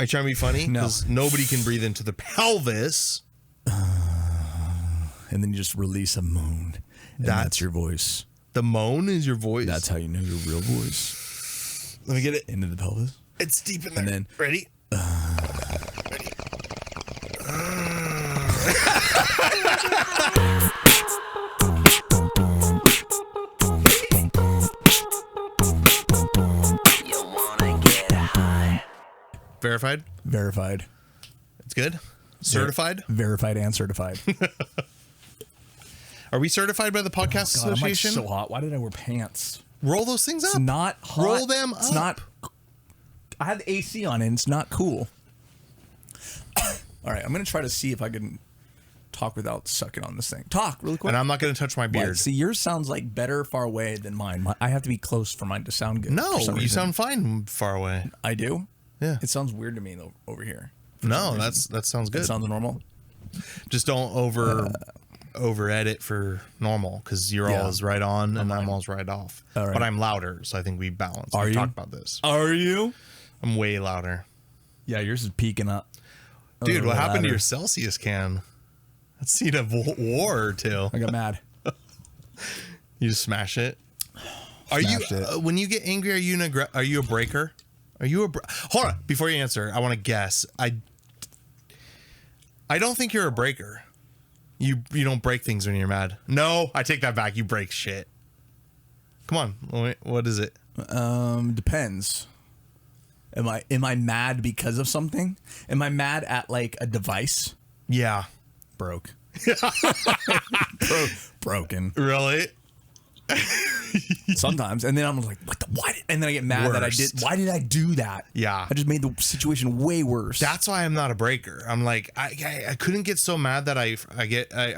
Are you trying to be funny? No. Because nobody can breathe into the pelvis. And then you just release a moan. And that's your voice. The moan is your voice. That's how you know your real voice. Let me get it. Into the pelvis. It's deep in there. And then... Ready? Ready. Verified? Verified. It's good? Certified? Verified and certified. Are we certified by the Podcast Association? I'm like so hot. Why did I wear pants? Roll those things up. It's not hot. Roll them up. It's not. I had the AC on and it's not cool. All right, I'm going to try to see if I can talk without sucking on this thing. Talk really quick. And I'm not going to touch my beard. Right, see, yours sounds like better far away than mine. I have to be close for mine to sound good. No, you sound fine far away. I do? Yeah. It sounds weird to me though, over here. No, that sounds good. It sounds normal. Just don't over edit for normal because you're always right on and I'm always right off. All right. But I'm louder, so I think we balance. Are We've you? talked about this. Are you? I'm way louder. Yeah, yours is peaking up. Dude, what happened to your Celsius can? Let's see a war or two. I got mad. You just smash it. Are you when you get angry? Are you a breaker? Are you hold on before you answer? I want to guess. I don't think you're a breaker. You don't break things when you're mad. No, I take that back. You break shit. Come on, what is it? Depends. Am I mad because of something? Am I mad at like a device? Yeah, broke. Broken. Really? Sometimes, and then I'm like, "What the? Why?" And then I get mad that I did. Why did I do that? Yeah, I just made the situation way worse. That's why I'm not a breaker. I'm like, I couldn't get so mad that I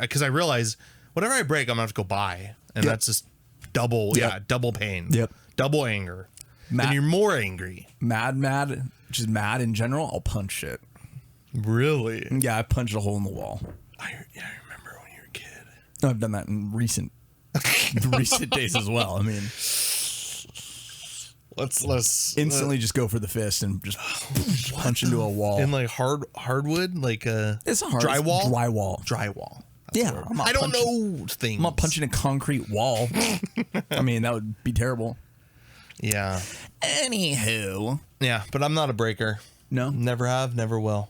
because I realize whatever I break, I'm gonna have to go buy, and that's just double pain. Yep, double anger. Then you're more angry. Mad, just mad in general. I'll punch shit. Really? Yeah, I punched a hole in the wall. I remember when you were a kid. I've done that in recent days as well. I mean, let's instantly just go for the fist and just punch into a wall. In like hardwood, like it's a hard drywall. Yeah, I don't know things. I'm not punching a concrete wall. I mean, that would be terrible. Yeah. Anywho. Yeah, but I'm not a breaker. No, never have, never will.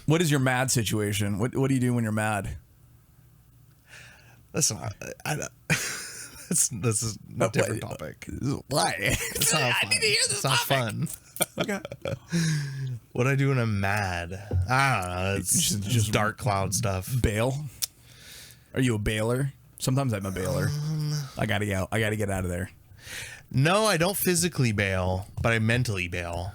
What is your mad situation? What do you do when you're mad? Listen, this is a different topic. Why? It's not fun. I need to hear this. It's not fun. Okay. What do I do when I'm mad? I don't know. It's just dark cloud stuff. Bail? Are you a bailer? Sometimes I'm a bailer. I gotta go. I gotta get out of there. No, I don't physically bail, but I mentally bail.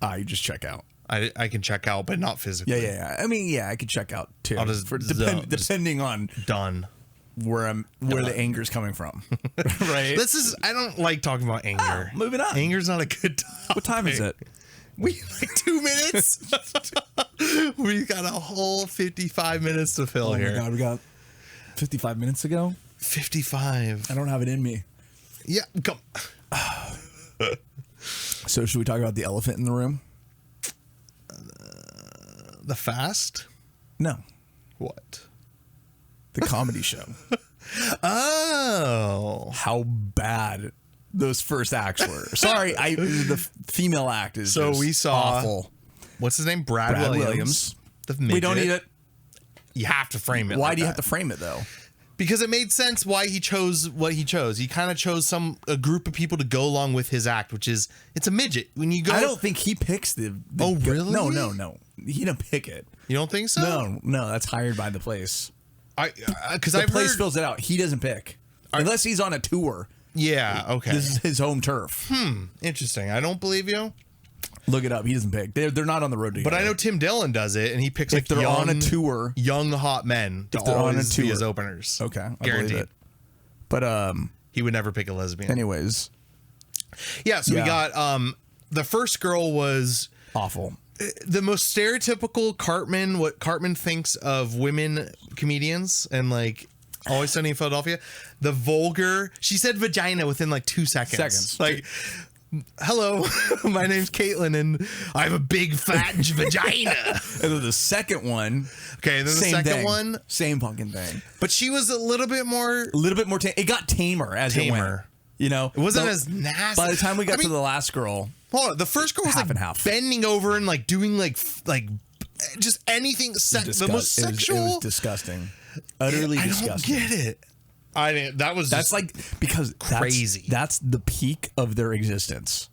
You just check out. I can check out, but not physically. Yeah. I mean, yeah, I could check out too. I'll just depending on done where the anger's coming from. Right. I don't like talking about anger. Moving on. Anger's not a good topic. What time is it? We like 2 minutes. We got a whole 55 minutes to fill here. Oh my God, we got 55 minutes to go. 55. I don't have it in me. Yeah, come. So should we talk about the elephant in the room? The fast? No. What? The comedy show. Oh. How bad those first acts were. Sorry, the female act is so just we saw awful. What's his name? Brad Williams. The midget. We don't need it. You have to frame it. Why do you have to frame it though? Because it made sense why he chose what he chose. He kind of chose a group of people to go along with his act, which is it's a midget. When you go, I don't think he picks the oh, really? No. He didn't pick it. You don't think so? No. That's hired by the place. Because the place fills it out. He doesn't pick unless he's on a tour. Yeah. Okay. This is his home turf. Interesting. I don't believe you. Look it up. He doesn't pick. They're not on the road together. But I know Tim Dillon does it, and he picks if they're on a tour, young hot men to always be his openers. Okay, I guaranteed. believe it. But he would never pick a lesbian. Anyways, yeah. So we got the first girl was awful. The most stereotypical Cartman. What Cartman thinks of women comedians, and like Always Sunny in Philadelphia. The vulgar. She said vagina within like 2 seconds. Like. hello, my name's Caitlin, and I have a big fat vagina. And then the second one, okay, and then the second one, same fucking thing. but she was a little bit more tame. It got tamer as it went. You know, it wasn't as nasty. By the time we got to the last girl, hold on, the first girl was half like and half. bending over and like doing like just anything. The most sexual. It was disgusting. Utterly disgusting. I don't get it. I didn't. That's like because crazy. That's the peak of their existence.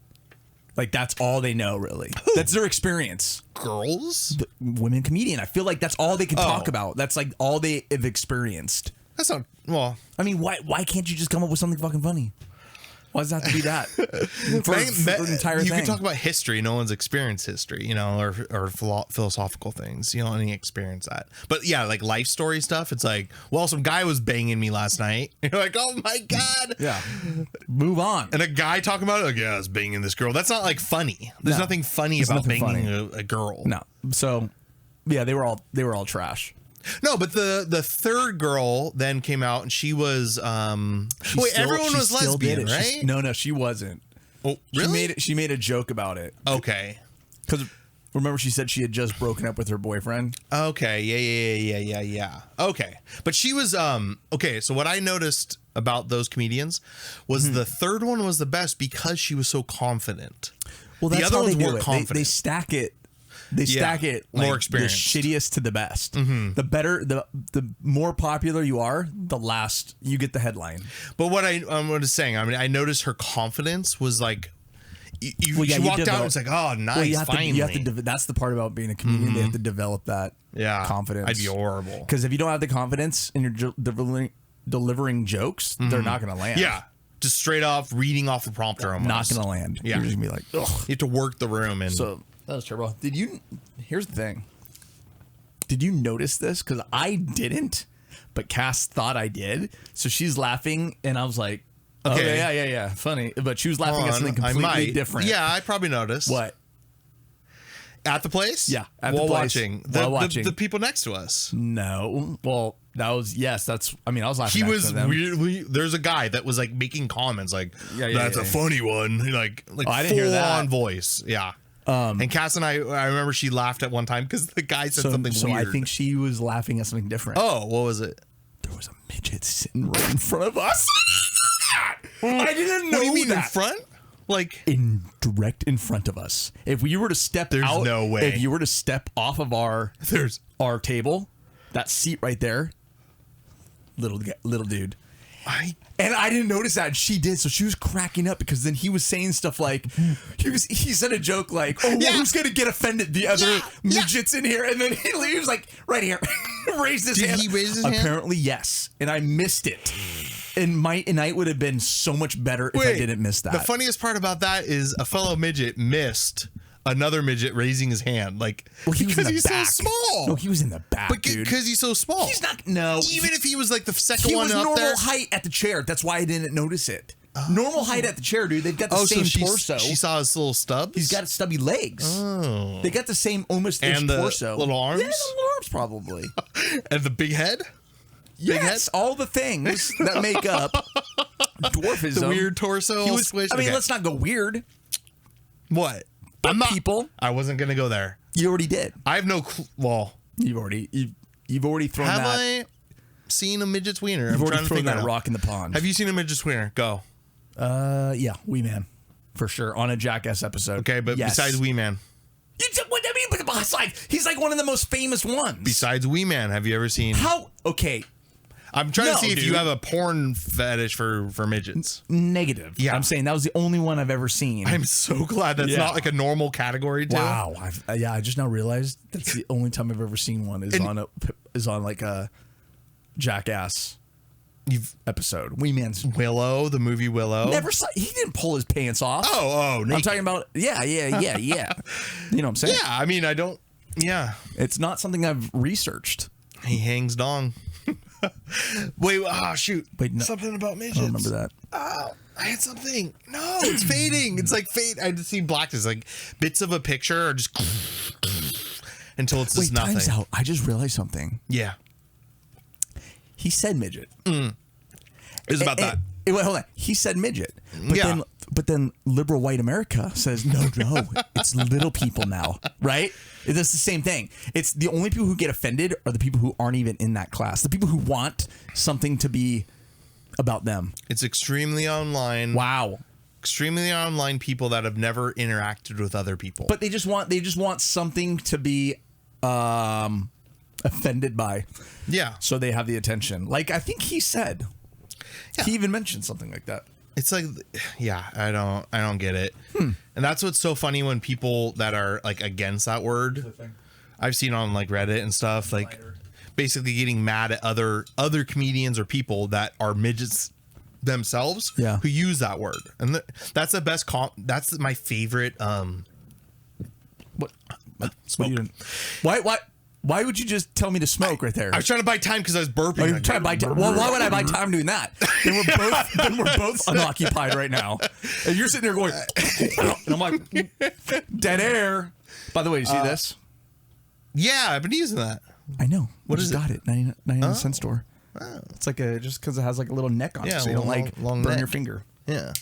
Like that's all they know, really. That's their experience. Girls, women comedian. I feel like that's all they can talk about. That's like all they have experienced. That's not well. I mean, why can't you just come up with something fucking funny? Why does it have to be that? for an entire thing. You can talk about history. No one's experienced history, you know, or philosophical things. You don't only experience that. But yeah, like life story stuff. It's like, well, some guy was banging me last night. You're like, oh my god. Yeah. Move on. And a guy talking about it, like, yeah, I was banging this girl. That's not like funny. There's nothing funny about banging a girl. No. So, yeah, they were all trash. No, but the third girl then came out and she was everyone was lesbian, right? No, she wasn't. Oh, really? She made a joke about it. Okay. Because remember she said she had just broken up with her boyfriend? Okay. Yeah. Okay. But she was okay, so what I noticed about those comedians was the third one was the best because she was so confident. Well, that's the other how ones they do weren't it. confident. They stack it. They stack it like more experienced. The shittiest to the best. The better, the more popular you are, the last you get the headline. But what I'm just saying, I mean, I noticed her confidence was like, she walked out and it's like, oh, nice, finally. You have to that's the part about being a comedian. They have to develop that confidence. I'd be horrible. Because if you don't have the confidence and you're delivering jokes, they're not going to land. Yeah. Just straight off reading off the prompter almost. Not going to land. Yeah. You're just going to be like, ugh. You have to work the room. And so that was terrible. Here's the thing. Did you notice this? Because I didn't, but Cass thought I did. So she's laughing, and I was like, okay, yeah, funny. But she was laughing at something completely different. Yeah, I probably noticed. What? At the place? Yeah, at the place. While watching. The people next to us. No. Well, that was, I was laughing. He was weirdly, there's a guy that was like making comments like, that's a funny one. Like I didn't hear that. On voice. Yeah. And Cass and I remember she laughed at one time because the guy said something weird. So I think she was laughing at something different. Oh, what was it? There was a midget sitting right in front of us. I didn't know. What do you mean in front? Like direct in front of us. If we were to step out, no way. If you were to step off of our table, that seat right there, little dude. And I didn't notice that, and she did, so she was cracking up because then he was saying stuff like, he said a joke like, oh, who's gonna get offended? The other midgets in here, and then he leaves like right here, raised his hand. Did he raise his hand? Apparently, yes, and I missed it. And my night would have been so much better if I didn't miss that. The funniest part about that is a fellow midget missed another midget raising his hand, like because he's so small. No, he was in the back, but dude. Because he's so small. He's not. No, even if he was like the second he one was up normal there. height at the chair. That's why I didn't notice it. Normal height at the chair, dude. They've got the same torso. She saw his little stubs. He's got stubby legs. Oh, they got the same almost and the torso. Little arms. Yeah, the little arms probably. And the big head. Yes, all the things that make up dwarfism. The weird torso. I mean, let's not go weird. What? I'm not people. I wasn't gonna go there. You already did. I have no clue. Well, you've already thrown that. Have I seen a midget's wiener? You've already thrown that rock in the pond. Have you seen a midget's wiener? Go. Yeah, Wee Man, for sure, on a Jackass episode. Okay, but besides Wee Man, what do you mean? But besides, he's like one of the most famous ones. Besides Wee Man, have you ever seen? How? Okay. I'm trying to see if you have a porn fetish for midgets. Negative. Yeah. I'm saying that was the only one I've ever seen. I'm so glad that's not like a normal category too. Wow. I just now realized that's the only time I've ever seen one is on like a Jackass episode. Wee Man's Willow, the movie Willow. Never saw. He didn't pull his pants off. Oh, naked. I'm talking about yeah. You know what I'm saying? Yeah, I mean, I don't. Yeah, it's not something I've researched. He hangs dong. Wait, shoot. Wait, no. Something about midgets. I don't remember that. Oh, I had something. No, it's fading. It's like fade. I just see blackness, like bits of a picture, or just until it's just nothing. Time's out. I just realized something. Yeah. He said midget. It was about that. Wait, hold on. He said midget. But then liberal white America says, no, it's little people now, right? It's the same thing. It's the only people who get offended are the people who aren't even in that class. The people who want something to be about them. It's extremely online. Wow. Extremely online people that have never interacted with other people. But they just want something to be offended by. Yeah. So they have the attention. Like I think he said. Yeah. He even mentioned something like that. It's like, yeah, I don't get it. And that's what's so funny when people that are like against that word, I've seen on like Reddit and stuff, like basically getting mad at other comedians or people that are midgets themselves who use that word. And that's the best that's my favorite. What are you doing? Why would you just tell me to smoke right there? I was trying to buy time because I was burping. Oh, you're trying to buy time. Well, why would I buy time doing that? Then we're both unoccupied right now. And you're sitting there going, and I'm like, dead air. By the way, you see this? Yeah, I've been using that. I know. What is it? Got it. 99 cent store. Oh. It's like just because it has like a little neck on it, so you don't like long burn your finger. Yeah.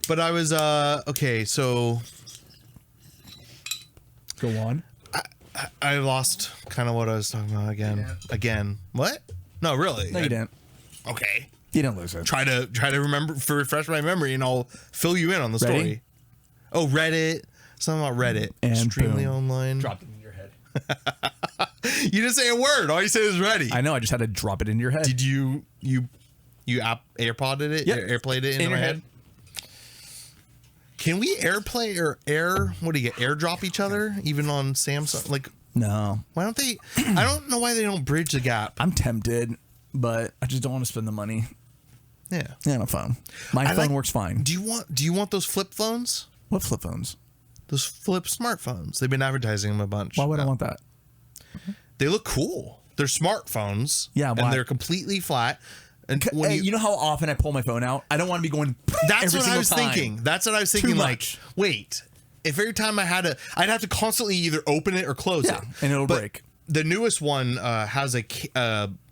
But I was okay. So go on. I lost kind of what I was talking about again. What? No, really. No, you didn't. Okay. You didn't lose it. Try to remember, refresh my memory, and I'll fill you in on the story. Oh, Reddit. Something about Reddit. And extremely boom. online. Dropped it in your head. You didn't say a word. All you said was ready. I know. I just had to drop it in your head. Did you AirPodded it? Yep. Airplayed it into my head? Can we AirPlay or what do you get? AirDrop each other even on Samsung? Like, no. Why don't they? I don't know why they don't bridge the gap. I'm tempted, but I just don't want to spend the money. Yeah. Yeah, my phone. My phone works fine. Do you want those flip phones? What flip phones? Those flip smartphones. They've been advertising them a bunch. Why would I want that? They look cool. They're smartphones. Yeah, why? And they're completely flat. And when you know how often I pull my phone out? I don't want to be going. That's every what I was time. thinking. That's what I was thinking. Like, wait, if every time I'd have to constantly either open it or close it, and it'll break. The newest one has a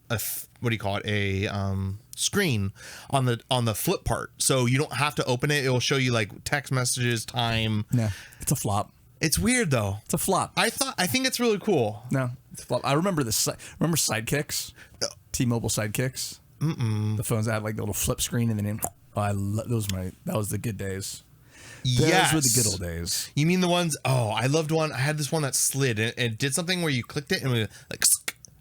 what do you call it? A screen on the flip part, so you don't have to open it. It will show you like text messages, time. Yeah, it's a flop. It's weird though. It's a flop. I think it's really cool. No, it's a flop. I remember remember Sidekicks, T-Mobile Sidekicks. The phones that had like the little flip screen and then that was the good days. Yes. Those were the good old days. You mean the ones? Oh, I loved one. I had this one that slid and it did something where you clicked it and it like,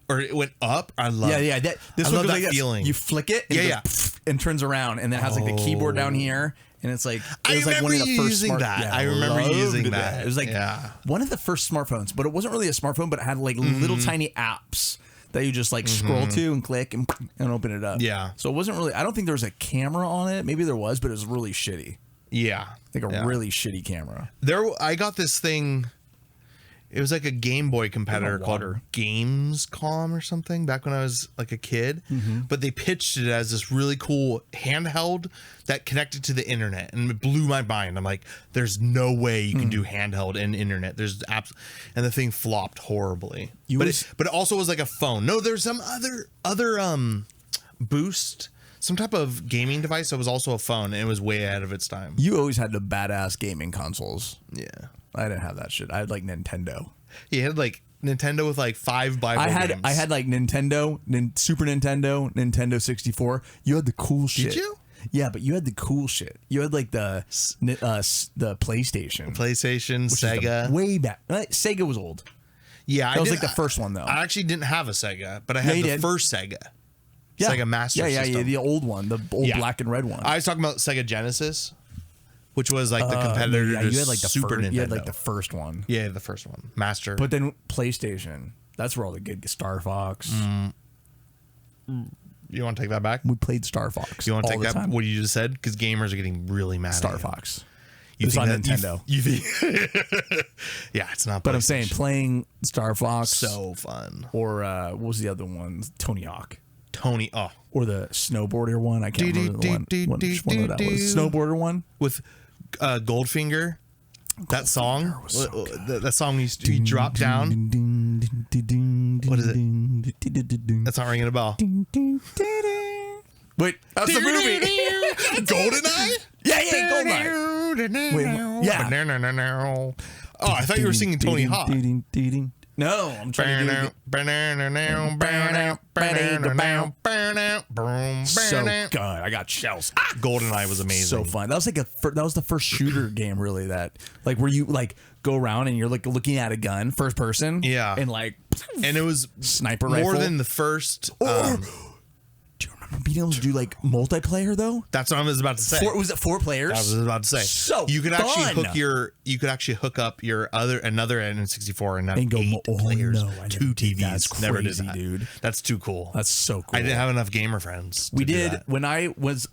or it went up. I love. Yeah. This one that feeling. You flick it. And and turns around and then it has like the keyboard down here. And it's like I remember one of the first using that. Yeah, I remember using that. It was like one of the first smartphones, but it wasn't really a smartphone, but it had like little tiny apps that you just like scroll to and click and open it up. Yeah. So it wasn't really. I don't think there was a camera on it. Maybe there was, but it was really shitty. Yeah. Like a really shitty camera. I got this thing. It was like a Game Boy competitor called Gamescom or something back when I was like a kid. But they pitched it as this really cool handheld that connected to the internet, and it blew my mind. I'm like, there's no way you can do handheld and internet. There's and the thing flopped horribly. But it also was like a phone. No, there's some other boost. Some type of gaming device that was also a phone, and it was way ahead of its time. You always had the badass gaming consoles. Yeah. I didn't have that shit. I had like Nintendo. You had like Nintendo with like 5 Bible games. I had like Nintendo, Super Nintendo, Nintendo 64. You had the cool shit. Did you? Yeah, but you had the cool shit. You had like the PlayStation. Sega. Way back. Sega was old. Yeah. That was like the first one though. I actually didn't have a Sega, but I had the first Sega. Yeah. Sega Master System. Yeah, the old one, the old black and red one. I was talking about Sega Genesis, which was like the competitor to you had like the Super Nintendo. You had like the first one. Yeah, the first one. Master. But then PlayStation. That's where all the good Star Fox. You want to take that back? We played Star Fox. You want to take that? Time. What you just said? Because gamers are getting really mad. Star at Fox. You it's think on Nintendo. You think? Yeah, it's not. But I'm saying playing Star Fox, so fun. Or what was the other one? Tony Hawk. Or the snowboarder one. I can't remember the one. Which one that was? Snowboarder one with Goldfinger. That song. That song he dropped down. What is it? That's not ringing a bell. Wait, that's the movie. GoldenEye? Yeah, GoldenEye. Wait, yeah. Oh, I thought you were singing Tony Hawk. No, I'm trying to do it. So good. I got shells. GoldenEye was amazing. So fun. That was like that was the first shooter game, really. That like where you like go around and you're like looking at a gun, first person. Yeah. And like, and it was sniper more rifle. than the first. Do you remember being able to do like multiplayer though? That's what I was about to say. Was it 4 players? I was about to say. So you could fun. actually hook up your another N64 and have And go 8 players, no, I 2 TVs. That's Never crazy, did that, dude. That's too cool. That's so cool. I didn't have enough gamer friends. We did when I was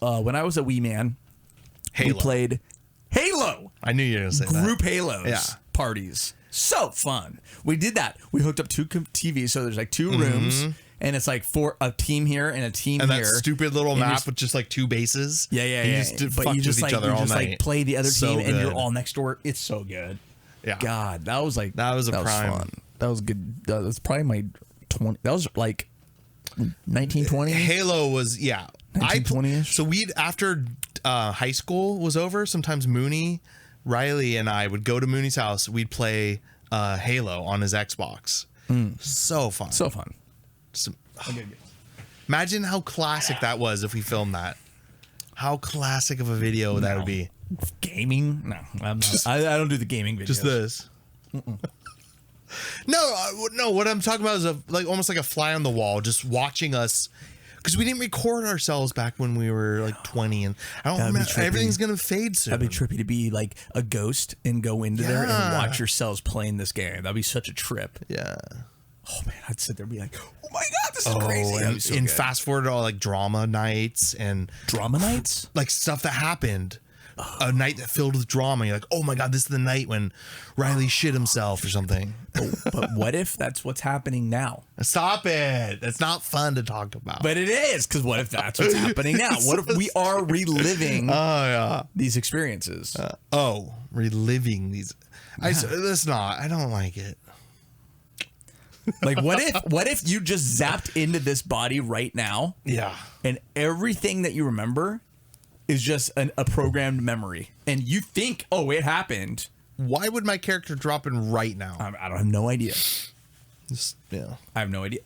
a wee man. Halo. We played Halo. I knew you were going to say Group that. Halos. Yeah. Parties. So fun. We did that. We hooked up 2 TVs, so there's like 2 rooms. And it's like for a team here and a team And here. that stupid little And map with just like 2 bases. Yeah. You just But fucked you just with like each other all night. like play the other So team and you're good. all next door. It's so good. Yeah. God, that was like That was a prime. fun. That was good. That was probably my 20. That was like 1920. Halo was 1920-ish. So we'd after high school was over. Sometimes Mooney, Riley, and I would go to Mooney's house. We'd play Halo on his Xbox. So fun. So fun. Imagine how classic that was if we filmed that. How classic of a video that would be. Gaming? No, I'm not. I don't do the gaming videos. Just this. No. What I'm talking about is almost like a fly on the wall, just watching us, because we didn't record ourselves back when we were like 20, and I don't remember. Everything's gonna fade soon. That'd be trippy to be like a ghost and go into there and watch yourselves playing this game. That'd be such a trip. Yeah. Oh man, I'd sit there and be like, "Oh my god, this is crazy!" And fast forward to all like drama nights and drama nights, like stuff that happened. A night that filled with drama. You're like, oh my god, this is the night when Riley shit himself or something. But what if that's what's happening now? Stop it. That's not fun to talk about. But it is, because what if that's what's happening now? What if we are reliving these experiences? Reliving these. Yeah. That's not. I don't like it. Like what if you just zapped into this body right now? Yeah. And everything that you remember is just a programmed memory, and you think, oh, it happened. Why would my character drop in right now? I don't have no idea. I have no idea.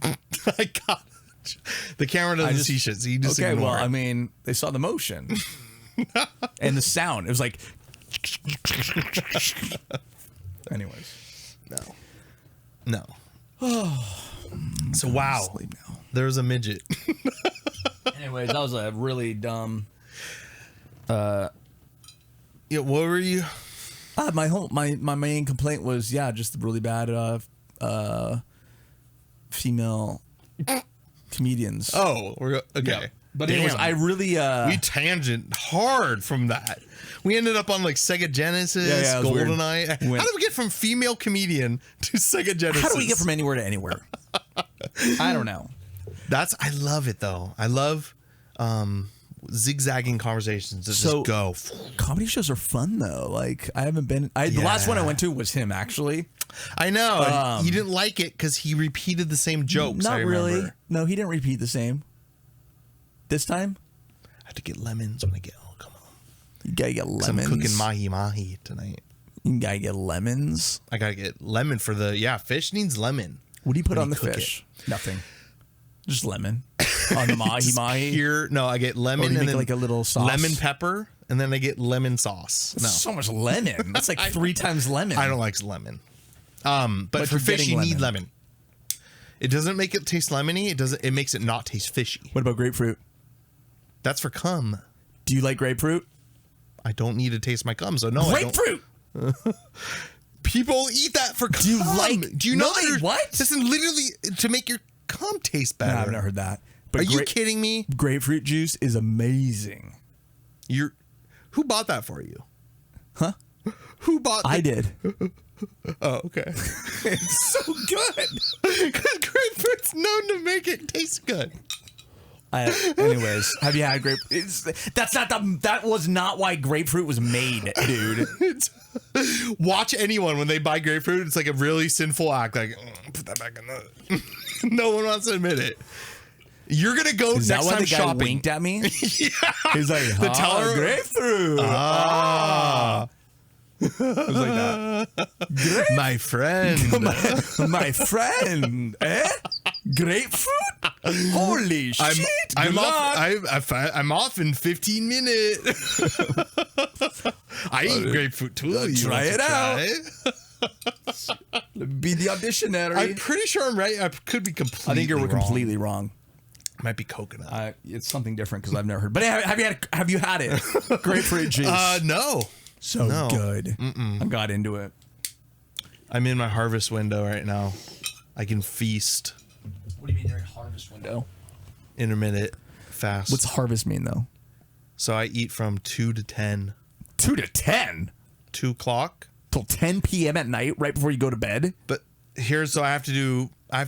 I got it. The camera doesn't see shit, so you just okay. ignore Well, it. I mean, they saw the motion and the sound. It was like. Anyways, no. So wow, sleep now. There was a midget. Anyways, that was a really dumb. What were you? My main complaint was just really bad female comedians. Oh, we're okay. Yeah. But anyways, I really we tangent hard from that. We ended up on like Sega Genesis, GoldenEye. How did we get from female comedian to Sega Genesis? How do we get from anywhere to anywhere? I don't know. I love it though. I love zigzagging conversations to just go. Comedy shows are fun though. Like I haven't been. The last one I went to was him actually. I know. You didn't like it because he repeated the same jokes. Not really. No, he didn't repeat the same. This time, I have to get lemons when I get home. Come on. You gotta get lemons. I'm cooking mahi tonight. You gotta get lemons. I gotta get lemon for the fish needs lemon. What do you put on the fish? Nothing. Just lemon on the mahi. No, I get lemon and then like a little sauce. Lemon pepper, and then I get lemon sauce. No, so much lemon. That's like 3 times lemon. I don't like lemon. But for fish, you need lemon. It doesn't make it taste lemony. It makes it not taste fishy. What about grapefruit? That's for cum. Do you like grapefruit? I don't need to taste my cum, so no. Grapefruit. People eat that for cum. Do you know what? This is literally to make your cum taste better. No, I've never heard that. But are you kidding me? Grapefruit juice is amazing. Who bought that for you? Huh? Who bought? I did. Oh, okay. It's so good. Because grapefruit's known to make it taste good. Anyways, have you had grapefruit? That was not why grapefruit was made, dude. Watch anyone when they buy grapefruit. It's like a really sinful act. Like, put that back in the. No one wants to admit it. You're gonna go Is next that why time the guy shopping. winked at me? Yeah. He's like, The teller- grapefruit. It was like that. My friend. My friend, eh? Grapefruit? Holy shit! I'm good off. luck. I'm off in 15 minutes. I eat grapefruit too. You try want to it out. try? Be the auditionary. I'm pretty sure I'm right. I could be completely. I think you're wrong. completely wrong. Might be coconut. It's something different because I've never heard. But have you had it? Grapefruit juice. No. So no. good. I got into it. I'm in my harvest window right now. I can feast. What do you mean you're in harvest window? Intermittent fast. What's harvest mean though? So I eat from 2 to 10. 2 to 10 2 o'clock. till 10 p.m. at night, right before you go to bed. But here's so I have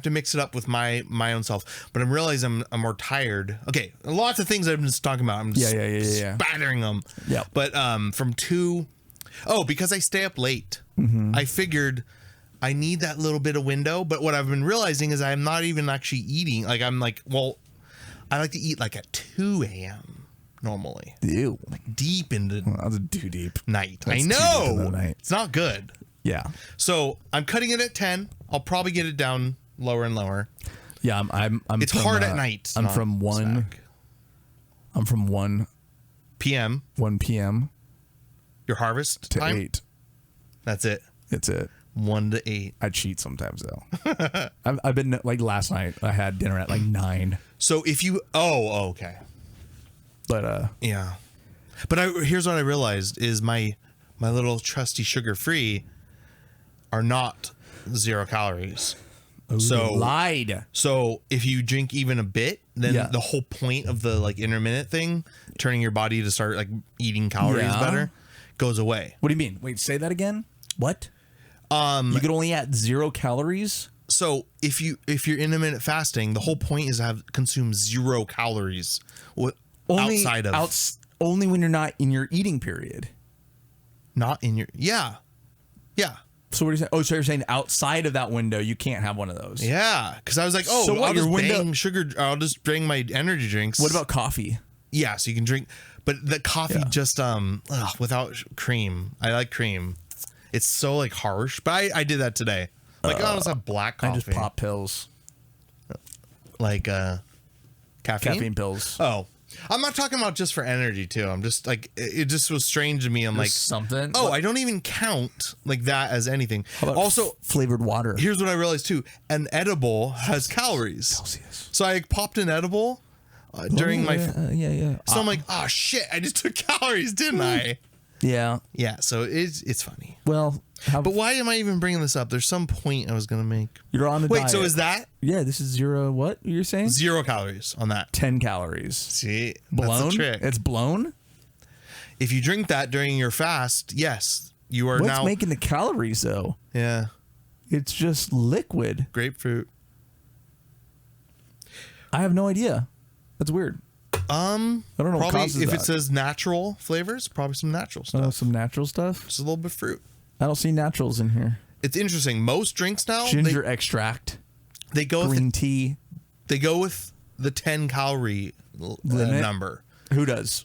to mix it up with my own self. But I'm realizing I'm more tired. Okay, lots of things I've been just talking about. I'm just spattering them. Yeah. But from 2, because I stay up late. I figured I need that little bit of window. But what I've been realizing is I'm not even actually eating. Like I'm like, well, I like to eat like at 2 a.m. normally. Ew. Like deep into That's too deep. night. That's I too know. deep in the night. It's not good. Yeah. So I'm cutting it at 10. I'll probably get it down lower and lower. Yeah, I'm It's from, hard at night. I'm not from 1 snack. I'm from 1 p.m. 1 p.m. Your harvest to time? 8. That's it. That's it. 1 to 8. I cheat sometimes though. I've been like last night. I had dinner at like 9. So if you okay. But Yeah. But here's what I realized is my little trusty sugar-free are not 0 calories. So lied. So if you drink even a bit, then the whole point of the like intermittent thing, turning your body to start like eating calories better, goes away. What do you mean? Wait, say that again. What? You could only add 0 calories. So if you're intermittent fasting, the whole point is to consume 0 calories outside of only when you're not in your eating period. Not in your yeah. So what are you saying? Oh, so you're saying outside of that window you can't have one of those? Yeah, because I was like, So what, I'll your just window- bang sugar. I'll just bring my energy drinks. What about coffee? Yeah, so you can drink, but the coffee just without cream. I like cream. It's so like harsh, but I did that today. Like I'll just have black coffee. I just pop pills, like caffeine pills. Oh, I'm not talking about just for energy too. I'm just like it just was strange to me. I'm like something. Oh, I don't even count like that as anything. Also, flavored water. Here's what I realized too: an edible has calories. Celsius. So I popped an edible during my. Yeah. So I'm like, oh shit! I just took calories, didn't I? Yeah. Yeah. So it's funny. Well, But why am I even bringing this up? There's some point I was gonna make. You're on the Wait, diet. so is that Yeah, this is 0. What you're saying? 0 calories on that? 10 calories. See, Blown. That's the trick. It's blown. If you drink that during your fast, yes, you are What's now. making the calories though? Yeah, It's just liquid. grapefruit. I have no idea. That's weird. I don't know what Probably causes if that. it says natural flavors, probably some natural stuff. Oh, some natural stuff. Just a little bit of fruit. I don't see naturals in here. It's interesting. Most drinks now Ginger extract, they go with green tea. they go with the 10 calorie Limit? number. Who does?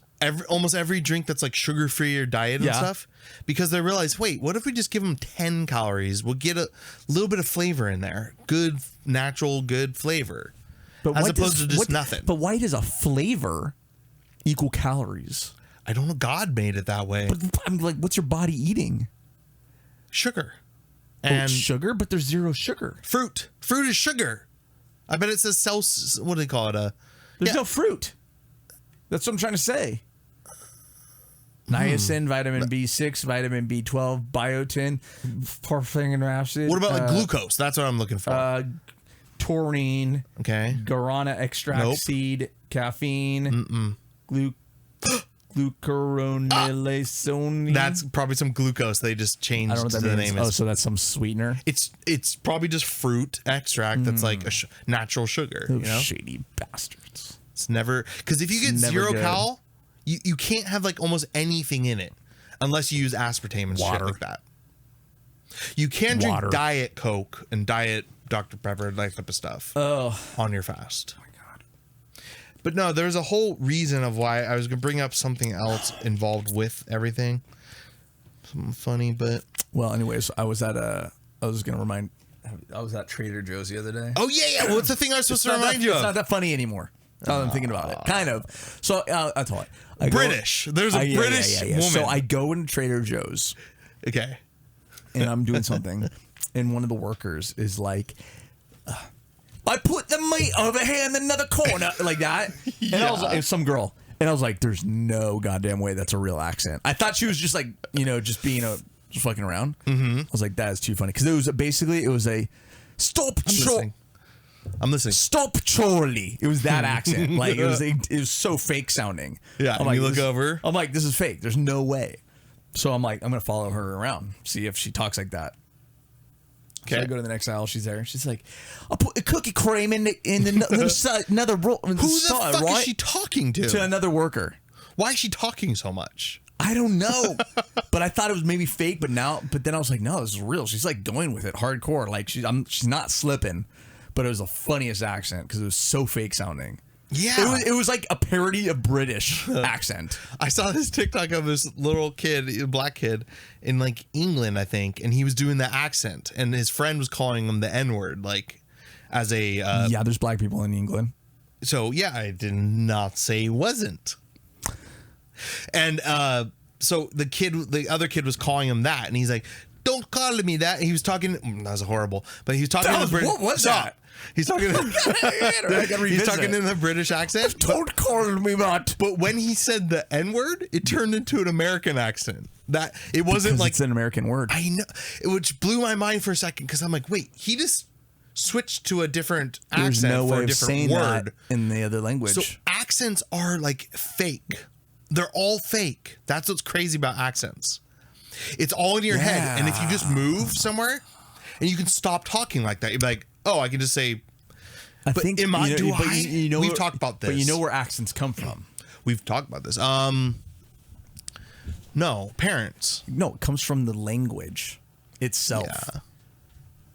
Almost every drink that's like sugar free or diet and stuff, because they realize, wait, what if we just give them 10 calories? We'll get a little bit of flavor in there, good natural, good flavor, as opposed to just nothing. But why does a flavor equal calories? I don't know. God made it that way. But I'm like, what's your body eating? Sugar And sugar, but there's 0 sugar. fruit. Fruit is sugar. I bet it says what do they call it? There's no fruit. That's what I'm trying to say. Niacin, vitamin B6, vitamin B12, biotin, perfluoronic acid. What about like glucose? That's what I'm looking for. Taurine, Okay. guarana extract seed, caffeine, glucuronidase. That's probably some glucose. They just changed I don't know what the that means. name. Oh, so that's some sweetener. It's probably just fruit extract that's like a natural sugar. Those You know, shady bastards. it's never because if you get never 0 good. cal, you can't have like almost anything in it unless you use aspartame and shit Water. like that. You can drink Water. Diet Coke and Diet Dr Pepper, that type of stuff Oh on your fast. my god. But no, there's a whole reason of why I was gonna bring up something else involved with everything. Something funny, but well, anyways, I was at Trader Joe's the other day. oh yeah. Well, what's the thing I was supposed to remind you It's of? not that funny anymore. Now that I'm thinking about it, kind of. So that's all. British. There's a British woman. So I go into Trader Joe's. Okay. And I'm doing something, and one of the workers is like, "I put the meat over here in another corner," like that. And I was like, it was some girl, and I was like, "There's no goddamn way that's a real accent." I thought she was just like, just being just fucking around. Mm-hmm. I was like, that is too funny because it was a stop. I'm listening. Stop, Charlie. It was that accent. Like it was so fake sounding. Yeah. I'm like, you look over. I'm like, this is fake. There's no way. So I'm like, I'm gonna follow her around, see if she talks like that. Okay. So I go to the next aisle. She's there. She's like, I'll put the cookie cream in another roll. Who the fuck is she talking to? To another worker. Why is she talking so much? I don't know. But I thought it was maybe fake. But then I was like, no, this is real. She's like going with it hardcore. Like she's not slipping. But it was the funniest accent because it was so fake sounding. Yeah. It was like a parody of British accent. I saw this TikTok of this little kid, a black kid in like England, I think, and he was doing the accent, and his friend was calling him the N-word, like as a yeah, there's black people in England. So yeah, I did not say he wasn't. And so the other kid was calling him that, and he's like, "Don't call me that." He was talking. That was horrible, but he was talking in the British. What was that? He's talking. He's talking in the British accent. Don't call me that. But when he said the N-word, it turned into an American accent. That it wasn't because like it's an American word. I know, which blew my mind for a second because I'm like, wait, he just switched to a different There's accent no for way a different of saying word that in the other language. So accents are like fake. They're all fake. That's what's crazy about accents. It's all in your head, and if you just move somewhere, and you can stop talking like that, you'd be like, oh, I can just say. I think we've talked about this. But you know where accents come from. We've talked about this. No, parents. No, it comes from the language itself. Yeah.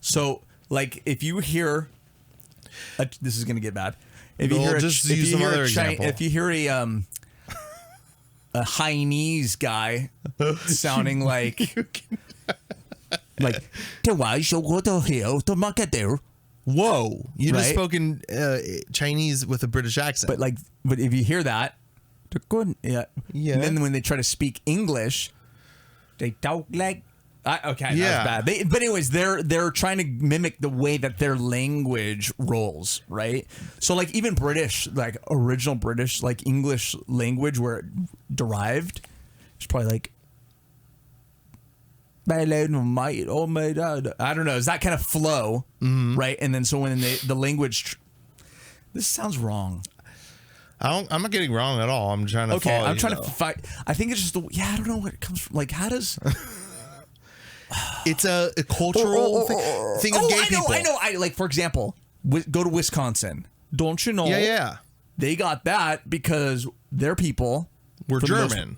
So, like, if you hear, this is going to get bad. If you hear, if you hear a Chinese guy sounding like, whoa, you just spoken Chinese with a British accent. But if you hear that, yeah. And then when they try to speak English, they talk like. Okay, that's bad. But anyways, they're trying to mimic the way that their language rolls, right? So like even British, like original British, like English language where it derived, it's probably like. I don't know. Is that kind of flow, right? And then so when the language, this sounds wrong. I'm not getting wrong at all. I'm trying to. Okay, follow I'm trying to fight. I think it's just I don't know where it comes from. Like, how does? It's a cultural thing of gay people. I know. Like, for example, go to Wisconsin. Don't you know? Yeah. They got that because their people were German.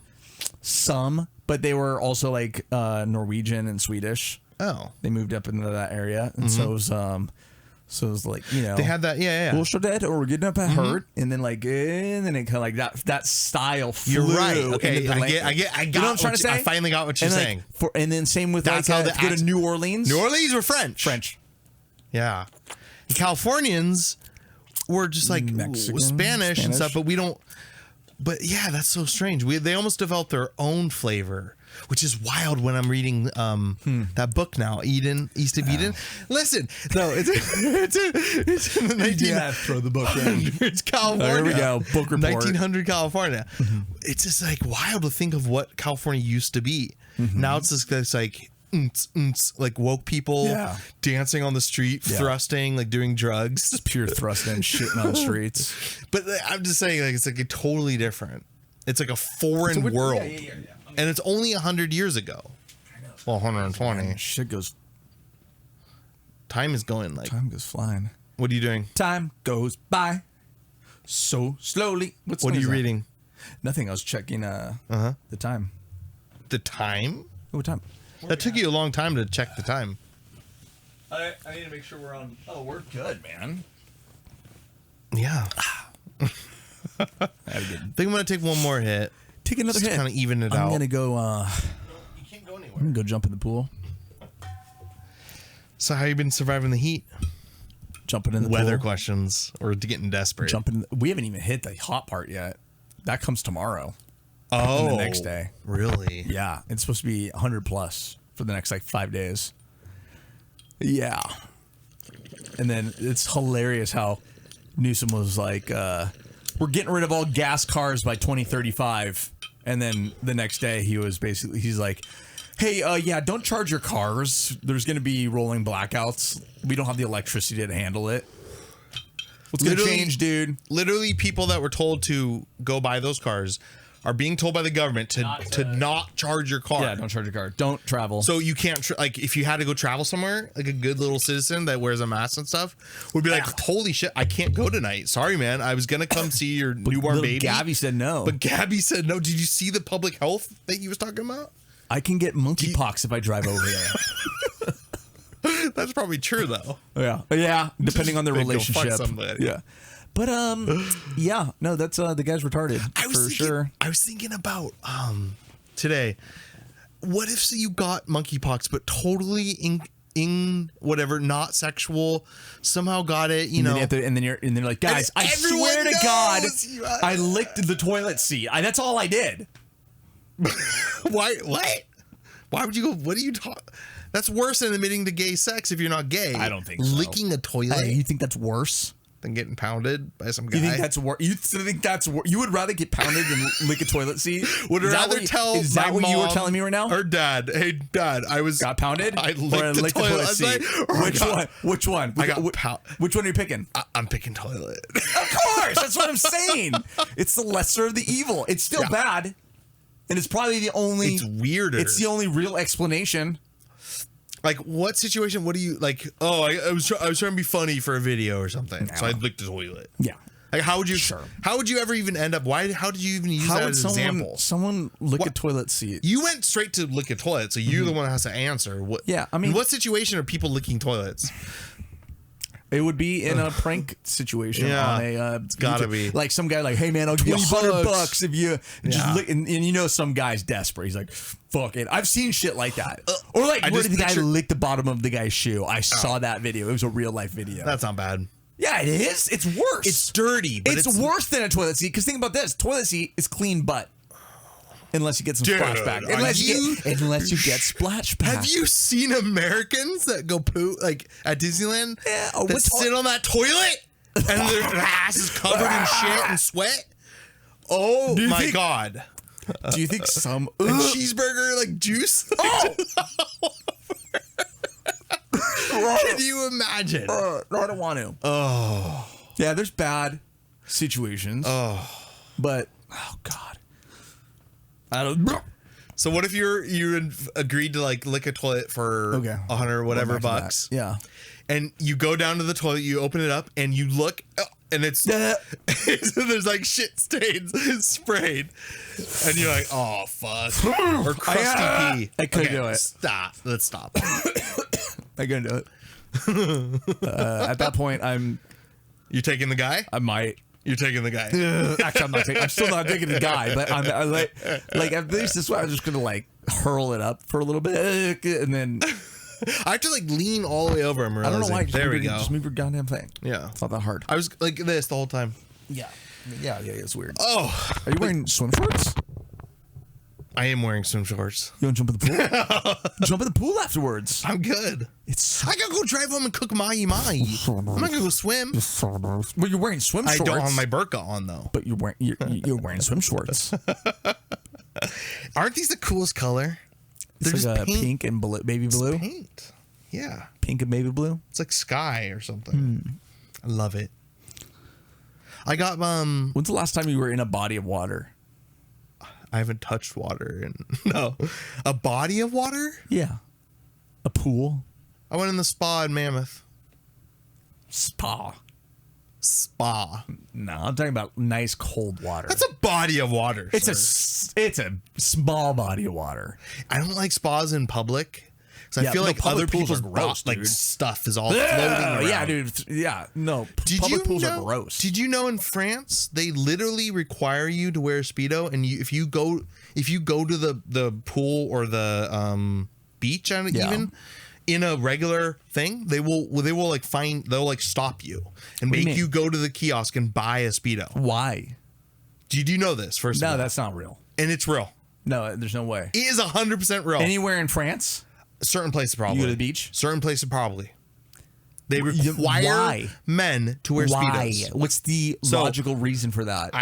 Some, but they were also like Norwegian and Swedish. Oh, they moved up into that area, and so it was like they had that. Yeah. We'll show that, or we're getting up at hurt, and then it kind of like that style. You're right. Okay, I got. You know what I'm trying to say? I finally got what you're saying. And then same with that's how go to New Orleans. New Orleans were French. Yeah, and Californians were just like Mexican, Spanish and stuff, but we don't. But yeah, that's so strange. They almost developed their own flavor, which is wild when I'm reading that book now, East of Eden. Listen, no, it's in the 1900s. Throw the book in. It's California. There we go. Book report. 1900 California. It's just like wild to think of what California used to be. Now it's just this like like woke people dancing on the street, thrusting, like doing drugs. Just pure thrusting, shitting on the streets. But I'm just saying, like, it's like a totally different. It's like a foreign world, and it's only 100 years ago. Well, 120. Man, shit goes. Time is going like. Time goes flying. What are you doing? Time goes by so slowly. What are you reading? Nothing. I was checking the time. The time? What time? That took you a long time to check the time. I need to make sure we're on. Oh, we're good, man. Yeah. I think I'm gonna take one more hit. Take another hit. Kind of even it out. I'm gonna go. You can't go anywhere. I'm gonna go jump in the pool. So how you been surviving the heat? Jumping in the weather pool. questions or getting desperate. Jumping. We haven't even hit the hot part yet. That comes tomorrow. Oh, the next day. Really? Yeah, it's supposed to be 100 plus for the next like 5 days. Yeah, and then it's hilarious how Newsom was like, "We're getting rid of all gas cars by 2035," and then the next day he's like, "Hey, yeah, don't charge your cars. There's going to be rolling blackouts. We don't have the electricity to handle it. What's going to change, dude?" Literally, people that were told to go buy those cars are being told by the government to not charge your car. Yeah, don't charge your car. Don't travel. So you can't, like, if you had to go travel somewhere, like a good little citizen that wears a mask and stuff would be like, holy shit, I can't go tonight. Sorry, man. I was going to come see your newborn baby. Gabby said no. But Gabby said no. Did you see the public health that he was talking about? I can get monkeypox if I drive over there. That's probably true, though. Yeah, depending on the relationship. Yeah. But yeah, no, that's the guy's retarded sure. I was thinking about today. What if you got monkeypox, but totally in whatever, not sexual, somehow got it, you know? And then you're like, guys, I swear to God, I licked the toilet seat. That's all I did. Why? What? Why would you go? What are you talking? That's worse than admitting to gay sex if you're not gay. I don't think so. Licking a toilet. Hey, you think that's worse than getting pounded by some guy? You think that's worse? You think that's worse? You would rather get pounded than lick a toilet seat? Would rather tell Is that what you were telling me right now? Or dad? Hey, dad, I got pounded. I licked the toilet seat. Which one? Which one are you picking? I'm picking toilet. Of course, that's what I'm saying. It's the lesser of the evil. It's still bad, and it's probably the only. It's weirder. It's the only real explanation. Like, what situation? What do you like? Oh, I was trying to be funny for a video or something, so I licked the toilet. Yeah. Like, how would you? Sure. How would you ever even end up? How did you even use that as an example? Someone lick a toilet seat. You went straight to lick a toilet, so you're the one that has to answer. What? Yeah, I mean, in what situation are people licking toilets? It would be in a prank situation. Yeah, on a, it's gotta be like some guy like, hey man, I'll give you $100 if you just lick, and you know some guy's desperate. He's like, fuck it. I've seen shit like that. Or like, where did the guy lick the bottom of the guy's shoe? I saw that video. It was a real life video. That's not bad. Yeah, it is. It's worse. It's dirty, but it's worse than a toilet seat. Because think about this: toilet seat is clean butt. Unless you get some splashback. Unless you get splashback. Have you seen Americans that go poo like at Disneyland? Yeah. That sit on that toilet and their ass is covered in shit and sweat? Oh my God. Do you think some cheeseburger like juice? Oh. Can you imagine? No, I don't want to. Oh. Yeah, there's bad situations. Oh. But oh God. I don't. So what if you agreed to like lick a toilet for $100 or whatever bucks? Yeah. And you go down to the toilet, you open it up, and you look, and it's there's like shit stains sprayed, and you're like, oh fuck, or crusty pee. I couldn't do it. Stop. Let's stop. I couldn't do it. At that point, You're taking the guy? I might. You're taking the guy. Actually, I'm still not taking the guy, but I'm like at least this way I'm just gonna like hurl it up for a little bit, and then I have to like lean all the way over him. I don't know why. There we go. Just move your goddamn thing. Yeah, it's not that hard. I was like this the whole time. Yeah, it's weird. Oh, are you wearing swim shorts? I am wearing swim shorts. You want to jump in the pool? Jump in the pool afterwards. I'm good. I gotta go drive home and cook mahi mahi. I'm not gonna go swim. Well, you're wearing swim shorts. I don't have my burqa on though. But you're wearing swim shorts. Aren't these the coolest color? It's like pink and blue, baby blue. It's paint. Yeah. Pink and baby blue. It's like sky or something. I love it. I got When's the last time you were in a body of water? I haven't touched water a body of water? Yeah. A pool? I went in the spa in Mammoth. Spa. No, I'm talking about nice cold water. That's a body of water. It's a small body of water. I don't like spas in public. Because I feel like other pools people's are gross, like dude. stuff is all floating around. Yeah, dude. Yeah, no. Did Public you pools know, are gross. Did you know in France they literally require you to wear a Speedo, and if you go to the pool or the beach even in a regular thing, they will like they'll like stop you and make you go to the kiosk and buy a Speedo. Why? Did you know this? First of all? No, that's not real. And it's real. No, there's no way. It is 100% real. Anywhere in France? Certain places probably. You go to the beach? Certain places probably. They require men to wear Speedos. What's the logical reason for that?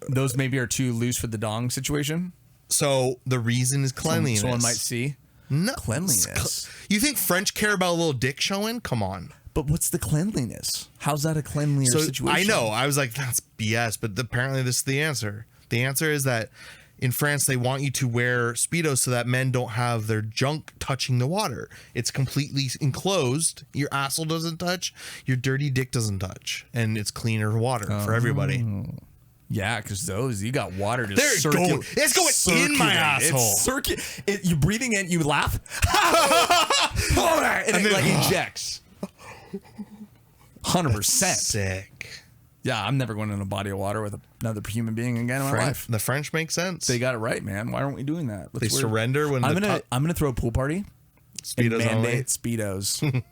Those maybe are too loose for the dong situation? So the reason is cleanliness. Someone might see. No. Cleanliness. You think French care about a little dick showing? Come on. But what's the cleanliness? How's that a cleanlier situation? I know. I was like, that's BS. But apparently this is the answer. The answer is that in France, they want you to wear Speedos so that men don't have their junk touching the water. It's completely enclosed. Your asshole doesn't touch. Your dirty dick doesn't touch. And it's cleaner water for everybody. Yeah, because you got water just circulating. It's going in my asshole. You're breathing in, you laugh. and it like injects. 100%. Sick. Yeah, I'm never going in a body of water with another human being again in my life. The French make sense. They got it right, man. Why aren't we doing that? They surrender when I'm gonna throw a pool party. Speedos and mandate only? Speedos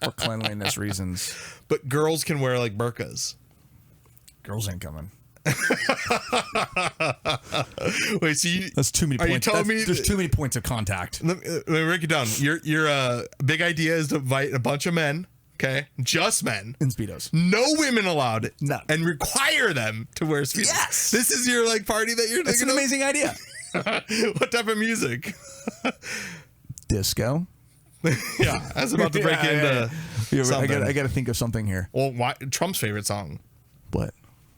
for cleanliness reasons. But girls can wear like burqas. Girls ain't coming. Wait, so that's too many points. Are you telling me there's too many points of contact? Let me break it down. Your big idea is to invite a bunch of men. Okay, just men in Speedos. No women allowed. No, and require them to wear Speedos. Yes, this is your like party that you're. That's an amazing idea. What type of music? Disco. Yeah, I was about to break into. Something. I got to think of something here. Well, Trump's favorite song. What?